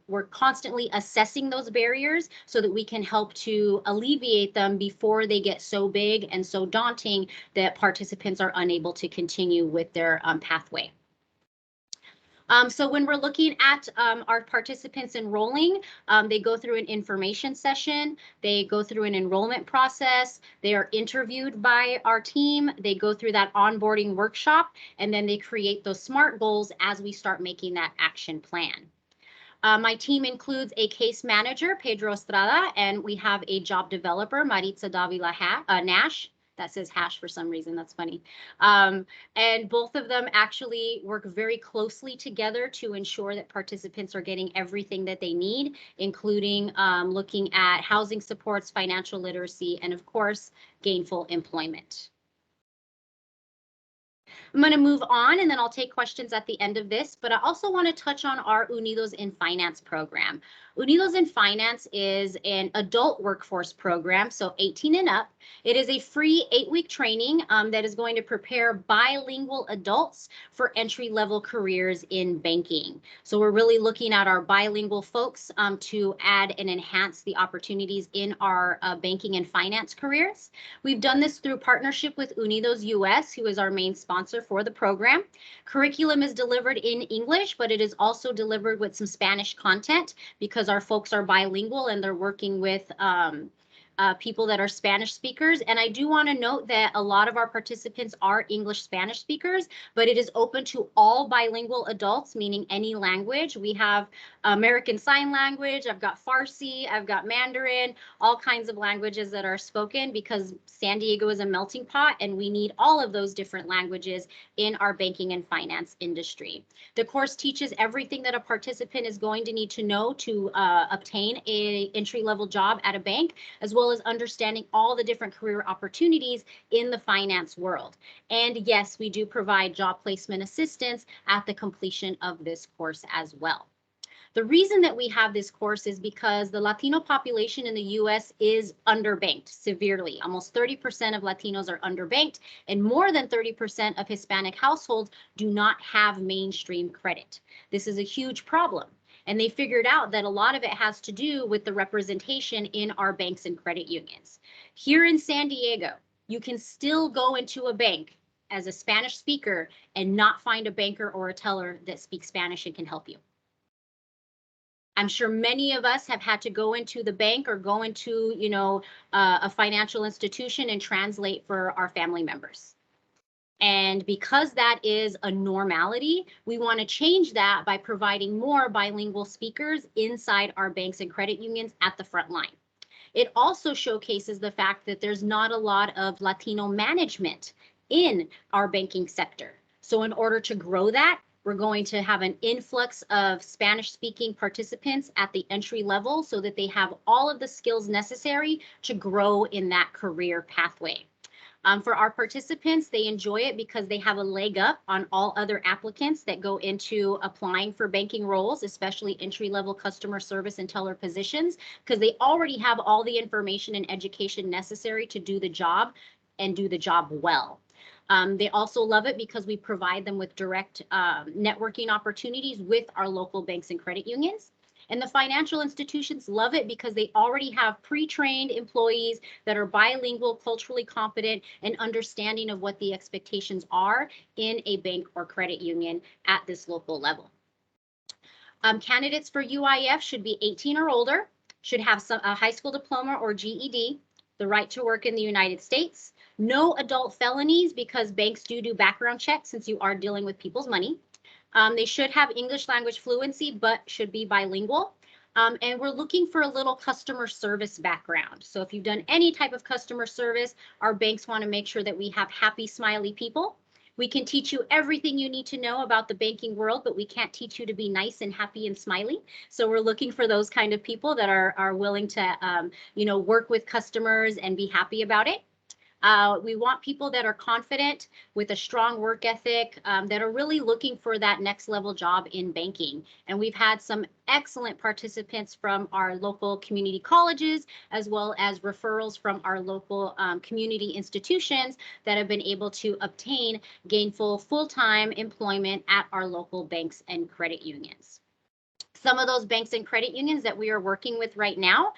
Speaker 11: we're constantly assessing those barriers so that we can help to alleviate them before they get so big and so daunting that participants are unable to continue with their pathway. So when we're looking at our participants enrolling, they go through an information session, they go through an enrollment process, they are interviewed by our team, they go through that onboarding workshop, and then they create those SMART goals as we start making that action plan. My team includes a case manager, Pedro Estrada, and we have a job developer, Maritza Davila Nash. that says hash for some reason. That's funny. And both of them actually work very closely together to ensure that participants are getting everything that they need, including looking at housing supports, financial literacy, and of course, gainful employment. I'm going to move on and then I'll take questions at the end of this, but I also want to touch on our Unidos in Finance program. Unidos in Finance is an adult workforce program, so 18 and up. It is a free 8-week training that is going to prepare bilingual adults for entry-level careers in banking. So we're really looking at our bilingual folks to add and enhance the opportunities in our banking and finance careers. We've done this through partnership with Unidos US, who is our main sponsor for the program. Curriculum is delivered in English, but it is also delivered with some Spanish content because our folks are bilingual and they're working with people that are Spanish speakers. And I do want to note that a lot of our participants are English Spanish speakers, but it is open to all bilingual adults, meaning any language. We have American Sign Language, I've got Farsi, I've got Mandarin, all kinds of languages that are spoken because San Diego is a melting pot and we need all of those different languages in our banking and finance industry. The course teaches everything that a participant is going to need to know to obtain an entry-level job at a bank, as well as understanding all the different career opportunities in the finance world. And yes, we do provide job placement assistance at the completion of this course as well. The reason that we have this course is because the Latino population in the US is underbanked severely. Almost 30% of Latinos are underbanked, and more than 30% of Hispanic households do not have mainstream credit. This is a huge problem. And they figured out that a lot of it has to do with the representation in our banks and credit unions. Here in San Diego, you can still go into a bank as a Spanish speaker and not find a banker or a teller that speaks Spanish and can help you. I'm sure many of us have had to go into the bank or go into, a financial institution and translate for our family members. And because that is a normality, we want to change that by providing more bilingual speakers inside our banks and credit unions at the front line. It also showcases the fact that there's not a lot of Latino management in our banking sector. So in order to grow that, we're going to have an influx of Spanish-speaking participants at the entry level so that they have all of the skills necessary to grow in that career pathway. For our participants, they enjoy it because they have a leg up on all other applicants that go into applying for banking roles, especially entry-level customer service and teller positions, because they already have all the information and education necessary to do the job and do the job well. They also love it because we provide them with direct networking opportunities with our local banks and credit unions. And the financial institutions love it because they already have pre-trained employees that are bilingual, culturally competent, and understanding of what the expectations are in a bank or credit union at this local level. Candidates for UIF should be 18 or older, should have a high school diploma or GED, the right to work in the United States, no adult felonies because banks do background checks since you are dealing with people's money. They should have English language fluency, but should be bilingual. And we're looking for a little customer service background. So if you've done any type of customer service, our banks want to make sure that we have happy, smiley people. We can teach you everything you need to know about the banking world, but we can't teach you to be nice and happy and smiley. So we're looking for those kind of people that are willing to, work with customers and be happy about it. We want people that are confident with a strong work ethic, that are really looking for that next level job in banking. And we've had some excellent participants from our local community colleges, as well as referrals from our local community institutions that have been able to obtain gainful full-time employment at our local banks and credit unions. Some of those banks and credit unions that we are working with right now,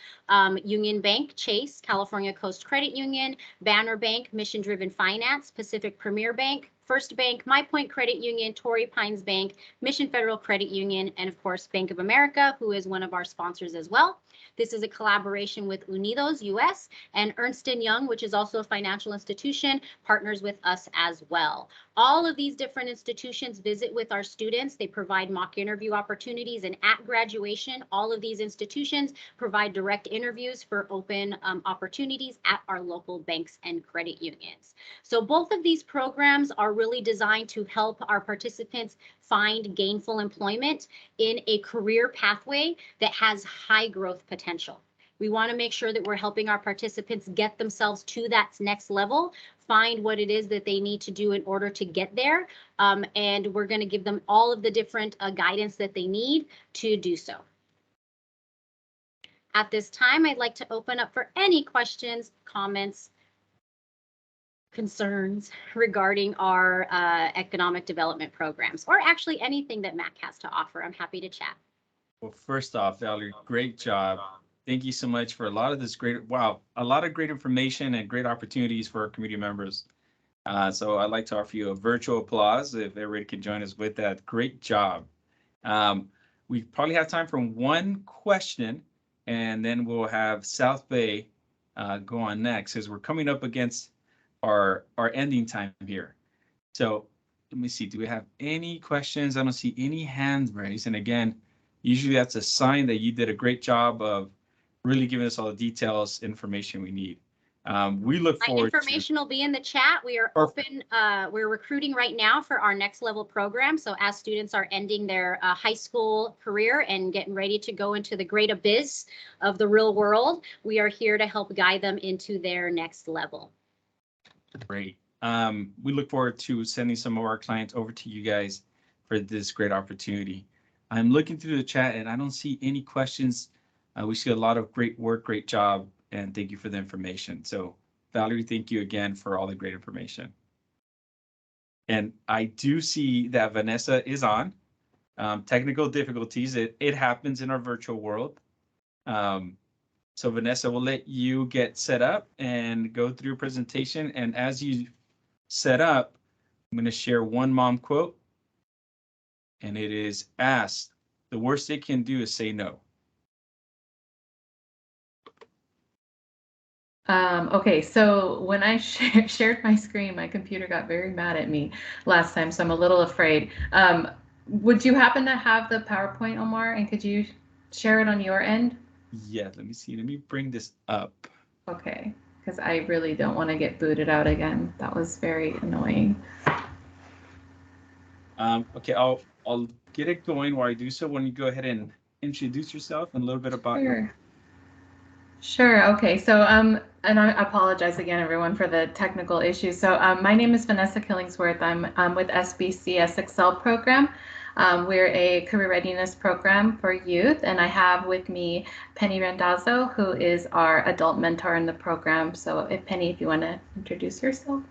Speaker 11: Union Bank, Chase, California Coast Credit Union, Banner Bank, Mission Driven Finance, Pacific Premier Bank, First Bank, My Point Credit Union, Torrey Pines Bank, Mission Federal Credit Union, and of course, Bank of America, who is one of our sponsors as well. This is a collaboration with Unidos US, and Ernst & Young, which is also a financial institution, partners with us as well. All of these different institutions visit with our students. They provide mock interview opportunities, and at graduation, all of these institutions provide direct interviews for open opportunities at our local banks and credit unions. So both of these programs are really designed to help our participants find gainful employment in a career pathway that has high growth potential. We want to make sure that we're helping our participants get themselves to that next level, find what it is that they need to do in order to get there, and we're going to give them all of the different guidance that they need to do so. At this time, I'd like to open up for any questions, comments, concerns regarding our economic development programs, or actually anything that MAC has to offer. I'm happy to chat.
Speaker 1: Well, first off, Valerie, great job. Thank you so much for a lot of this a lot of great information and great opportunities for our community members. So I'd like to offer you a virtual applause if everybody could join us with that. Great job. We probably have time for one question, and then we'll have South Bay go on next, as we're coming up against our ending time here. So let me see, do we have any questions? I don't see any hands raised. And again, usually that's a sign that you did a great job of really giving us all the details, information we need. We look forward to...
Speaker 11: Information will be in the chat. We are open. We're recruiting right now for our next level program. So as students are ending their high school career and getting ready to go into the great abyss of the real world, we are here to help guide them into their next level.
Speaker 1: Great. We look forward to sending some of our clients over to you guys for this great opportunity. I'm looking through the chat and I don't see any questions. We see a lot of great work, great job, and thank you for the information. So Valerie, thank you again for all the great information. And I do see that Vanessa is on. Technical difficulties, it happens in our virtual world. So Vanessa, we'll let you get set up and go through your presentation. And as you set up, I'm going to share one mom quote. And it is, ask, the worst they can do is say no.
Speaker 9: Okay, so when I shared my screen, my computer got very mad at me last time, so I'm a little afraid. Would you happen to have the PowerPoint, Omar, and could you share it on your end?
Speaker 1: Yeah, let me see. Let me bring this up.
Speaker 9: Okay, because I really don't want to get booted out again. That was very annoying.
Speaker 1: Okay, I'll get it going. While I do so, when you go ahead and introduce yourself and a little bit about your...
Speaker 9: Sure. Okay. So, and I apologize again, everyone, for the technical issues. So, my name is Vanessa Killingsworth. I'm with SBCS Excel program. We're a career readiness program for youth, and I have with me Penny Randazzo, who is our adult mentor in the program. So, Penny, if you want to introduce yourself.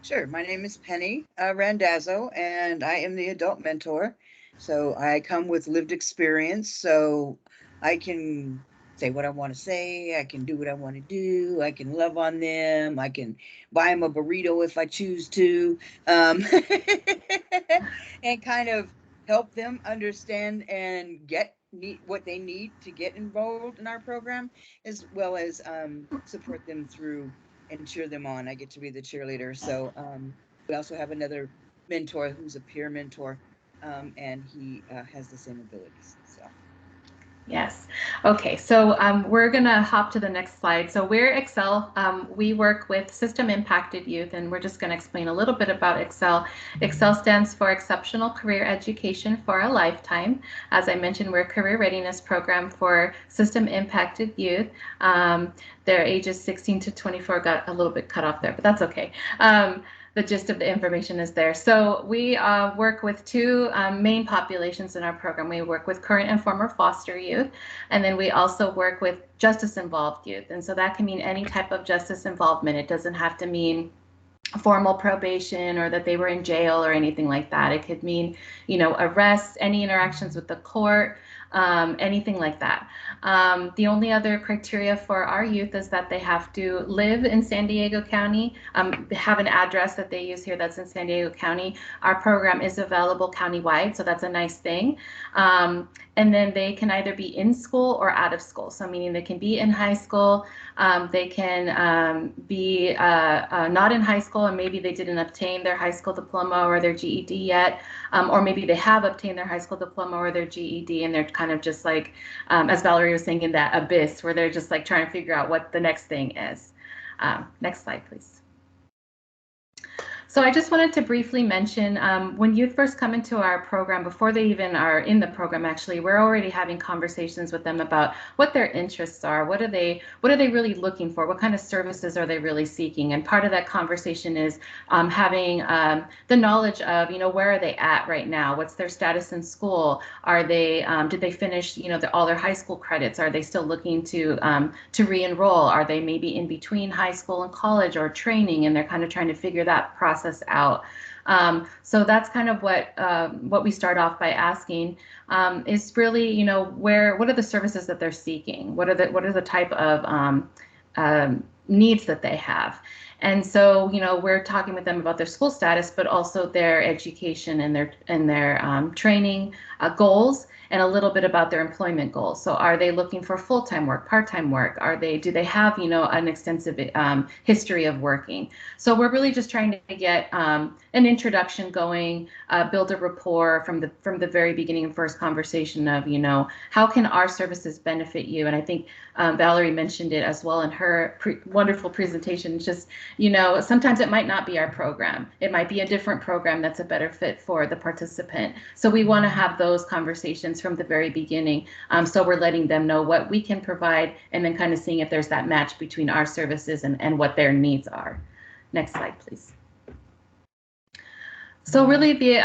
Speaker 10: Sure. My name is Penny Randazzo, and I am the adult mentor. So I come with lived experience. So I can say what I want to say. I can do what I want to do. I can love on them. I can buy them a burrito if I choose to, and kind of help them understand and get what they need to get enrolled in our program, as well as support them through and cheer them on. I get to be the cheerleader. So we also have another mentor who's a peer mentor, and he has the same abilities. So.
Speaker 9: Yes. Okay, so we're going to hop to the next slide. So we're Excel. We work with system impacted youth, and we're just going to explain a little bit about Excel. Excel stands for Exceptional Career Education for a Lifetime. As I mentioned, we're a career readiness program for system impacted youth. Their ages 16 to 24 got a little bit cut off there, but that's okay. The gist of the information is there. So we work with two main populations in our program. We work with current and former foster youth, and then we also work with justice-involved youth. And so that can mean any type of justice involvement. It doesn't have to mean formal probation or that they were in jail or anything like that. It could mean, you know, arrests, any interactions with the court, anything like that. The only other criteria for our youth is that they have to live in San Diego County, have an address that they use here that's in San Diego County. Our program is available countywide, so that's a nice thing. And then they can either be in school or out of school. So meaning they can be in high school, they can be not in high school, and maybe they didn't obtain their high school diploma or their GED yet, or maybe they have obtained their high school diploma or their GED, and they're kind of just like, as Valerie was saying, in that abyss where they're just like trying to figure out what the next thing is. Next slide, please. So I just wanted to briefly mention, when youth first come into our program, before they even are in the program, actually, we're already having conversations with them about what their interests are, what are they really looking for, what kind of services are they really seeking. And part of that conversation is having the knowledge of, where are they at right now? What's their status in school? Are they, did they finish, all their high school credits? Are they still looking to re-enroll? Are they maybe in between high school and college or training, and they're kind of trying to figure that process out. So that's kind of what we start off by asking, is really, what are the services that they're seeking? What are the type of needs that they have? And so, we're talking with them about their school status, but also their education and their training goals, and a little bit about their employment goals. So are they looking for full-time work, part-time work? Do they have, an extensive history of working? So we're really just trying to get an introduction going, build a rapport from the very beginning and first conversation of, how can our services benefit you? And I think Valerie mentioned it as well in her wonderful presentation. Just, sometimes it might not be our program. It might be a different program that's a better fit for the participant. So we want to have those conversations from the very beginning. So we're letting them know what we can provide, and then kind of seeing if there's that match between our services and what their needs are. Next slide, please. So really the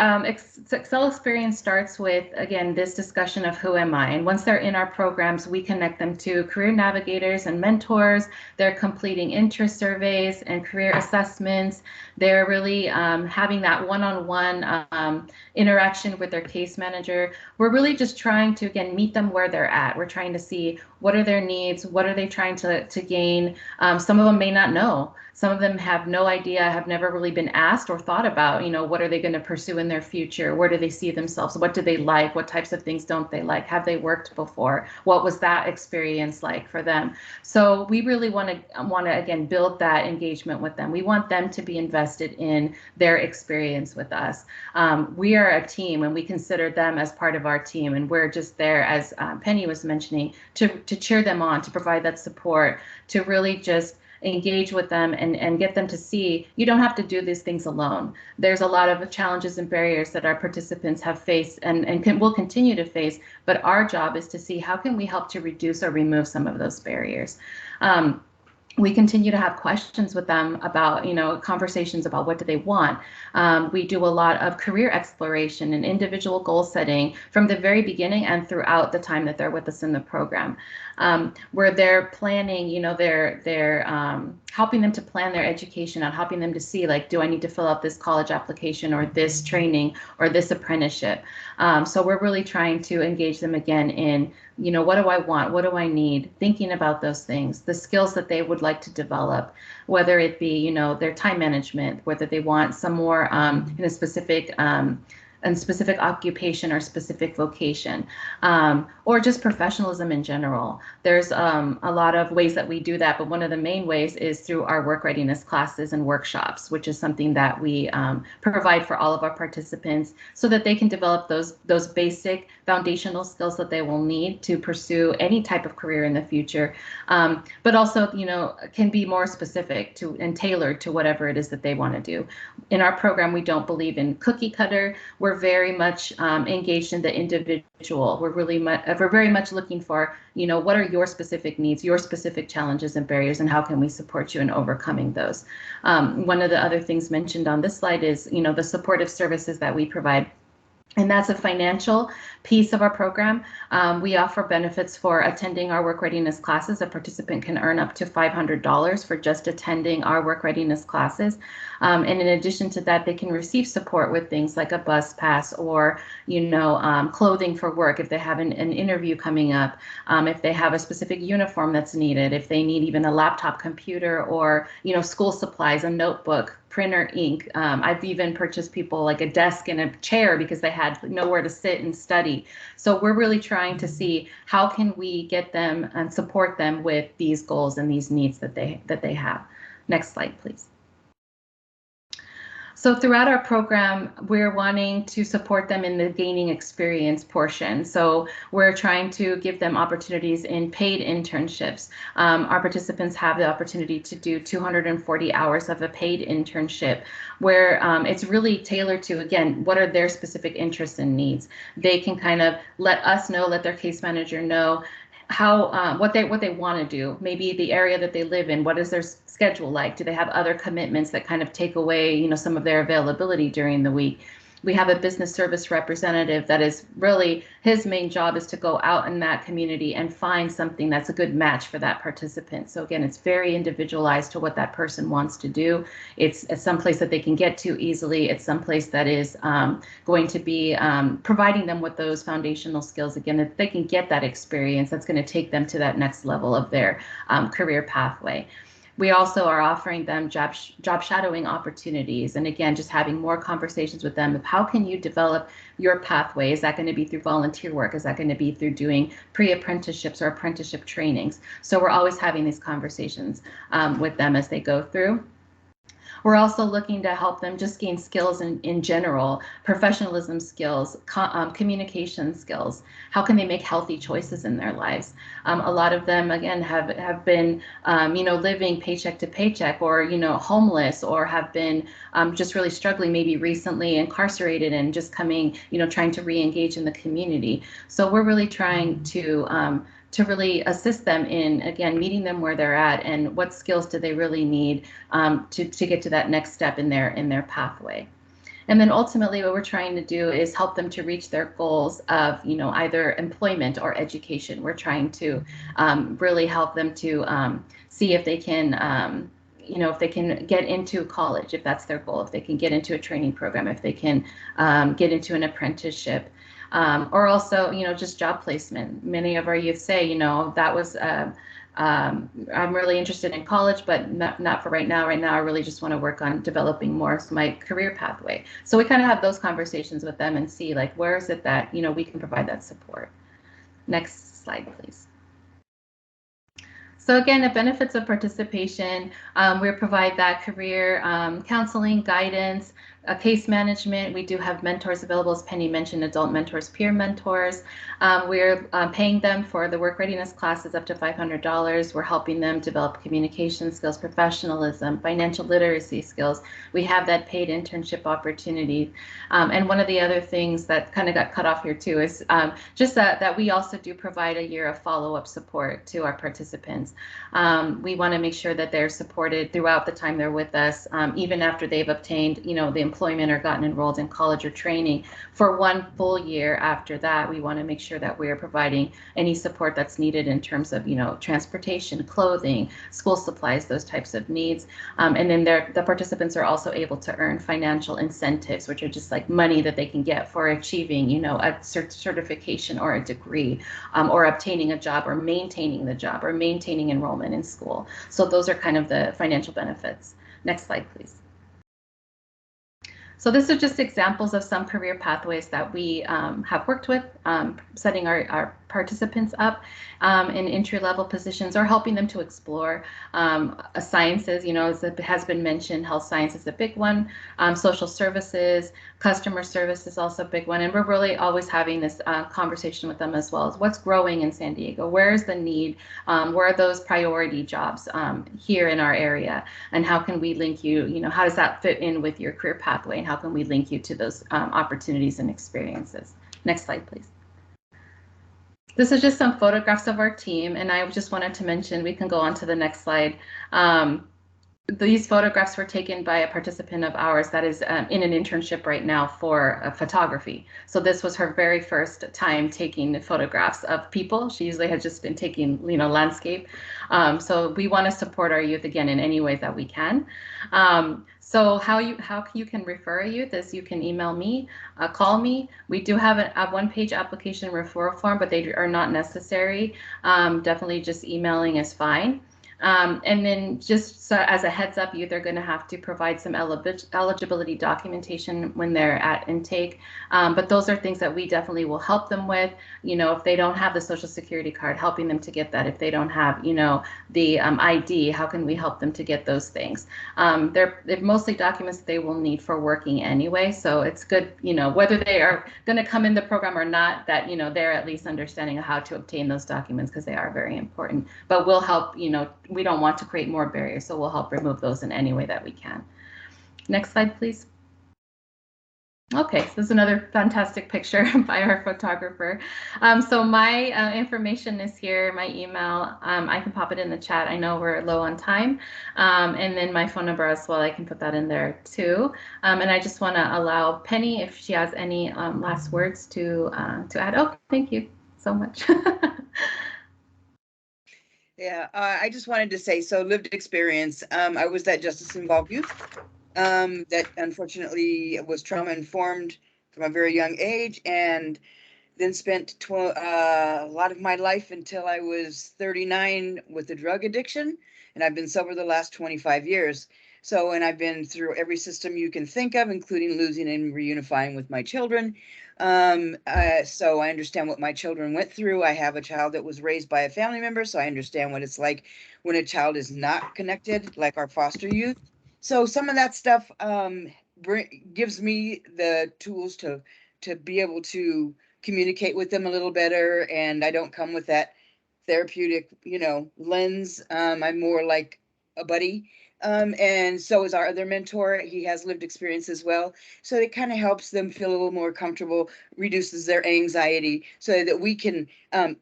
Speaker 9: Excel experience starts with, again, this discussion of who am I? And once they're in our programs, we connect them to career navigators and mentors. They're completing interest surveys and career assessments. They're really having that one-on-one interaction with their case manager. We're really just trying to, again, meet them where they're at. We're trying to see what are their needs, what are they trying to gain. Some of them may not know. Some of them have no idea, have never really been asked or thought about, what are they going to pursue in their future? Where do they see themselves? What do they like? What types of things don't they like? Have they worked before? What was that experience like for them? So we really want to again, build that engagement with them. We want them to be invested in their experience with us. We are a team, and we consider them as part of our team. And we're just there, as Penny was mentioning, to cheer them on, to provide that support, to really just engage with them and get them to see you don't have to do these things alone. There's a lot of challenges and barriers that our participants have faced and will continue to face, but our job is to see how can we help to reduce or remove some of those barriers. We continue to have questions with them about, conversations about what do they want. We do a lot of career exploration and individual goal setting from the very beginning and throughout the time that they're with us in the program, where they're planning, they're helping them to plan their education out, helping them to see, like, do I need to fill out this college application or this training or this apprenticeship? So we're really trying to engage them again in, what do I want? What do I need? Thinking about those things, the skills that they would like to develop, whether it be, their time management, whether they want some more in a specific occupation or specific vocation, or just professionalism in general. There's a lot of ways that we do that, but one of the main ways is through our work readiness classes and workshops, which is something that we provide for all of our participants so that they can develop those basic foundational skills that they will need to pursue any type of career in the future, but also, can be more specific to and tailored to whatever it is that they want to do. In our program, we don't believe in cookie cutter. We're very much engaged in the individual. We're very much looking for, what are your specific needs, your specific challenges and barriers, and how can we support you in overcoming those? One of the other things mentioned on this slide is, the supportive services that we provide. And that's a financial piece of our program. We offer benefits for attending our work readiness classes. A participant can earn up to $500 for just attending our work readiness classes. And in addition to that, they can receive support with things like a bus pass or, clothing for work if they have an interview coming up, if they have a specific uniform that's needed, if they need even a laptop computer or, school supplies, a notebook, printer, ink. I've even purchased people like a desk and a chair because they had nowhere to sit and study. So we're really trying to see how can we get them and support them with these goals and these needs that they have. Next slide, please. So throughout our program, we're wanting to support them in the gaining experience portion. So we're trying to give them opportunities in paid internships. Our participants have the opportunity to do 240 hours of a paid internship where it's really tailored to, again, what are their specific interests and needs. They can kind of let us know, let their case manager know how what they want to do, maybe the area that they live in, what is their schedule like, do they have other commitments that kind of take away some of their availability during the week. We have a business service representative that is really, his main job is to go out in that community and find something that's a good match for that participant. So again, it's very individualized to what that person wants to do. It's someplace that they can get to easily. It's someplace that is going to be providing them with those foundational skills, again, that they can get that experience that's going to take them to that next level of their career pathway. We also are offering them job shadowing opportunities. And again, just having more conversations with them of how can you develop your pathway? Is that going to be through volunteer work? Is that going to be through doing pre-apprenticeships or apprenticeship trainings? So we're always having these conversations with them as they go through. We're also looking to help them just gain skills in general, professionalism skills, communication skills. How can they make healthy choices in their lives? A lot of them, again, have been, living paycheck to paycheck or, homeless or have been just really struggling, maybe recently incarcerated and just coming, trying to re-engage in the community. So we're really trying to really assist them in, again, meeting them where they're at and what skills do they really need to get to that next step in their pathway. And then ultimately what we're trying to do is help them to reach their goals of, either employment or education. We're trying to really help them to see if they can if they can get into college, if that's their goal, if they can get into a training program, if they can get into an apprenticeship. Or also, just job placement. Many of our youth say, that was, I'm really interested in college, but not for right now. Right now, I really just want to work on developing more of my career pathway. So we kind of have those conversations with them and see, like, where is it that, we can provide that support. Next slide, please. So again, the benefits of participation, we provide that career counseling, guidance, case management. We do have mentors available, as Penny mentioned, adult mentors, peer mentors. We're paying them for the work readiness classes up to $500. We're helping them develop communication skills, professionalism, financial literacy skills. We have that paid internship opportunity. And one of the other things that kind of got cut off here too is just that we also do provide a year of follow-up support to our participants. We want to make sure that they're supported throughout the time they're with us, even after they've obtained, the employment or gotten enrolled in college or training. For one full year after that, we want to make sure that we're providing any support that's needed in terms of, transportation, clothing, school supplies, those types of needs. And then the participants are also able to earn financial incentives, which are just like money that they can get for achieving, a certification or a degree, or obtaining a job or maintaining the job or maintaining enrollment in school. So those are kind of the financial benefits. Next slide, please. So this is just examples of some career pathways that we have worked with, setting our participants up in entry-level positions or helping them to explore sciences. As it has been mentioned, health science is a big one, social services, customer service is also a big one. And we're really always having this conversation with them as well as what's growing in San Diego, where is the need, where are those priority jobs here in our area, and how can we link you, how does that fit in with your career pathway, and how can we link you to those opportunities and experiences. Next slide, please. This is just some photographs of our team, and I just wanted to mention, we can go on to the next slide. these photographs were taken by a participant of ours that is in an internship right now for photography. So this was her very first time taking photographs of people. She usually has just been taking, landscape. So we want to support our youth again in any ways that we can. So how you can refer a youth is you can email me, call me. We do have a one-page application referral form, but they are not necessary. Definitely just emailing is fine. And then just so as a heads up, youth are going to have to provide some eligibility documentation when they're at intake. But those are things that we definitely will help them with. If they don't have the Social Security card, helping them to get that. If they don't have, the ID, how can we help them to get those things? They're mostly documents that they will need for working anyway. So it's good, whether they are going to come in the program or not, that, they're at least understanding of how to obtain those documents, because they are very important. But we'll help, we don't want to create more barriers, so we'll help remove those in any way that we can. Next slide, please. Okay, so this is another fantastic picture by our photographer. So my information is here, my email. I can pop it in the chat. I know we're low on time. And then my phone number as well, I can put that in there too. And I just want to allow Penny, if she has any last words to add. Oh, thank you so much.
Speaker 10: Yeah, I just wanted to say, so lived experience. I was that justice involved youth that unfortunately was trauma informed from a very young age, and then spent a lot of my life until I was 39 with a drug addiction, and I've been sober the last 25 years. So, and I've been through every system you can think of, including losing and reunifying with my children. So I understand what my children went through. I have a child that was raised by a family member, so I understand what it's like when a child is not connected, like our foster youth. So some of that stuff gives me the tools to be able to communicate with them a little better, and I don't come with that therapeutic, lens. I'm more like a buddy. And so is our other mentor. He has lived experience as well. So it kind of helps them feel a little more comfortable, reduces their anxiety, so that we can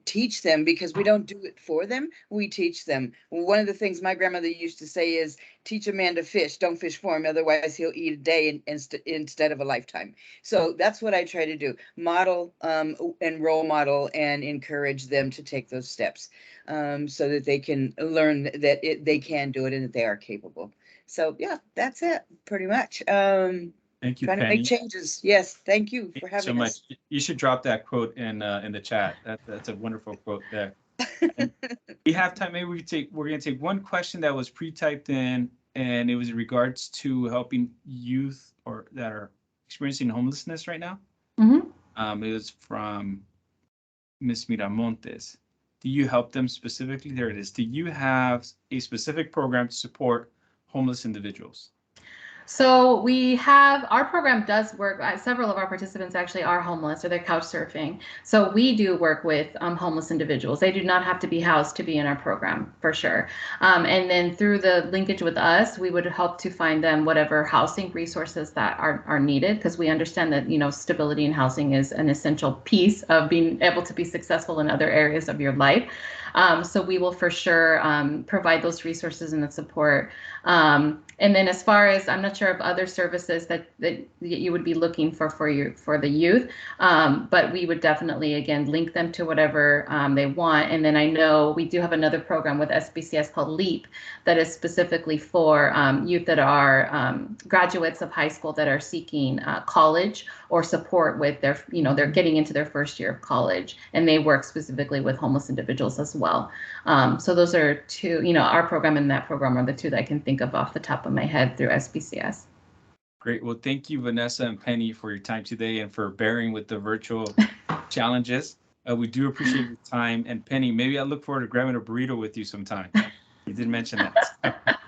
Speaker 10: teach them, because we don't do it for them, we teach them. One of the things my grandmother used to say is, teach a man to fish, don't fish for him, otherwise he'll eat a day instead of a lifetime. So that's what I try to do, model and role model and encourage them to take those steps. So that they can learn that they can do it and that they are capable. So yeah, that's it pretty much.
Speaker 1: Thank you,
Speaker 10: Trying to
Speaker 1: Penny.
Speaker 10: make changes. Yes, thank you for having
Speaker 1: so
Speaker 10: us.
Speaker 1: much. You should drop that quote in the chat. That's a wonderful quote there. We have time. Maybe we're going to take one question that was pre-typed in, and it was in regards to helping youth or that are experiencing homelessness right now.
Speaker 9: Mm-hmm.
Speaker 1: It was from Ms. Miramontes. Do you help them specifically? There it is. Do you have a specific program to support homeless individuals?
Speaker 9: So we have, our program does work, several of our participants actually are homeless or they're couch surfing. So we do work with homeless individuals. They do not have to be housed to be in our program, for sure. And then through the linkage with us, we would help to find them whatever housing resources that are needed, because we understand that, stability in housing is an essential piece of being able to be successful in other areas of your life. So we will for sure provide those resources and the support. And then as far as, I'm not sure of other services that you would be looking for the youth, but we would definitely, again, link them to whatever they want. And then I know we do have another program with SBCS called LEAP that is specifically for youth that are graduates of high school that are seeking college or support with their, they're getting into their first year of college, and they work specifically with homeless individuals as well. So those are two, our program and that program are the two that I can think of off the top of my head through SBCS.
Speaker 1: Great. Well, thank you, Vanessa and Penny, for your time today and for bearing with the virtual challenges. We do appreciate your time. And Penny, maybe I look forward to grabbing a burrito with you sometime. You did mention that.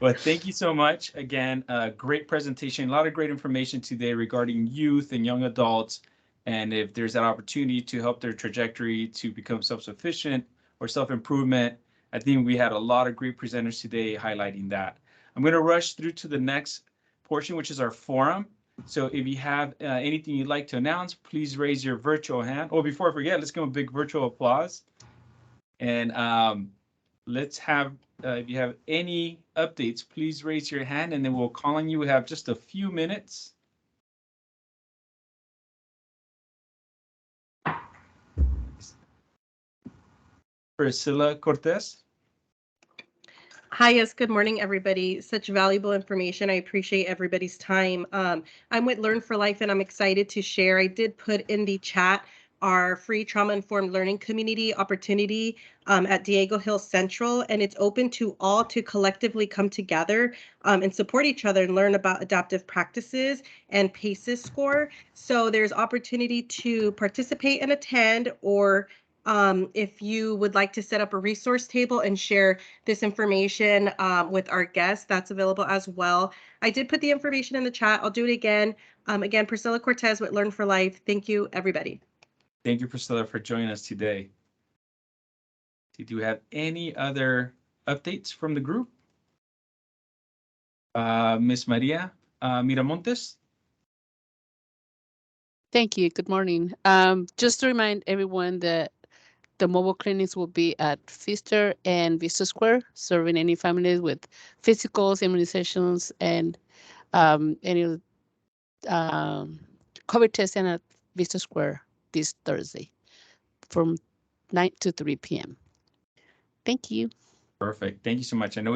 Speaker 1: But thank you so much. Again, great presentation, a lot of great information today regarding youth and young adults. And if there's that opportunity to help their trajectory to become self-sufficient or self-improvement, I think we had a lot of great presenters today highlighting that. I'm going to rush through to the next portion, which is our forum. So if you have anything you'd like to announce, please raise your virtual hand. Oh, before I forget, let's give them a big virtual applause. And let's have if you have any updates, please raise your hand and then we'll call on you. We have just a few minutes. Priscilla Cortez.
Speaker 12: Hi, yes, good morning, everybody. Such valuable information. I appreciate everybody's time. I'm with Learn for Life and I'm excited to share. I did put in the chat our free trauma-informed learning community opportunity at Diego Hill Central, and it's open to all to collectively come together and support each other and learn about adaptive practices and PACES score. So there's opportunity to participate and attend, or if you would like to set up a resource table and share this information with our guests, that's available as well. I did put the information in the chat. I'll do it again. Again, Priscilla Cortez with Learn for Life. Thank you, everybody.
Speaker 1: Thank you, Priscilla, for joining us today. Do you have any other updates from the group? Miss Maria Miramontes?
Speaker 13: Thank you. Good morning. Just to remind everyone that the mobile clinics will be at Vista and Vista Square, serving any families with physicals, immunizations, and any COVID testing at Vista Square this Thursday from 9 to 3 p.m. Thank you.
Speaker 1: Perfect. Thank you so much. I know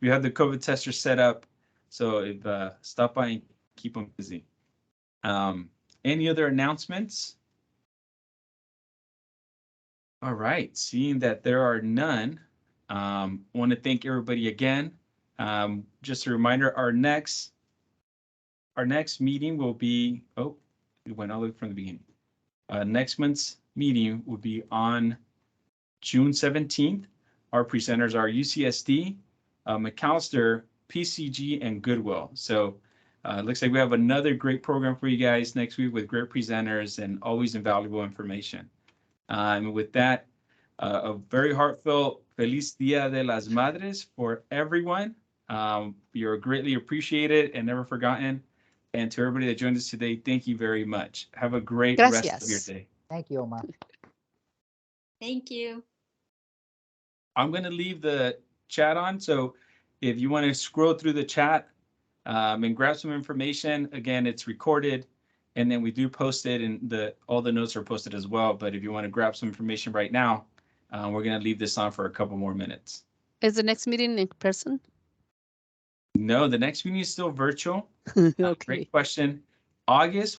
Speaker 1: we have the COVID tester set up, so if stop by and keep them busy. Any other announcements? All right, seeing that there are none, want to thank everybody again. Just a reminder, our next meeting will be, oh, we went all the way from the beginning. Next month's meeting will be on June 17th. Our presenters are UCSD, McAllister, PCG, and Goodwill. So it looks like we have another great program for you guys next week with great presenters and always invaluable information. And with that, a very heartfelt Feliz Dia de las Madres for everyone. You're greatly appreciated and never forgotten. And to everybody that joined us today, thank you very much. Have a great rest of your day.
Speaker 14: Thank you, Oma.
Speaker 4: Thank you.
Speaker 1: I'm going to leave the chat on. So if you want to scroll through the chat and grab some information, again, it's recorded. And then we do post it, and all the notes are posted as well. But if you want to grab some information right now, we're going to leave this on for a couple more minutes.
Speaker 13: Is the next meeting in person?
Speaker 1: No, the next meeting is still virtual.
Speaker 13: Okay.
Speaker 1: Great question. August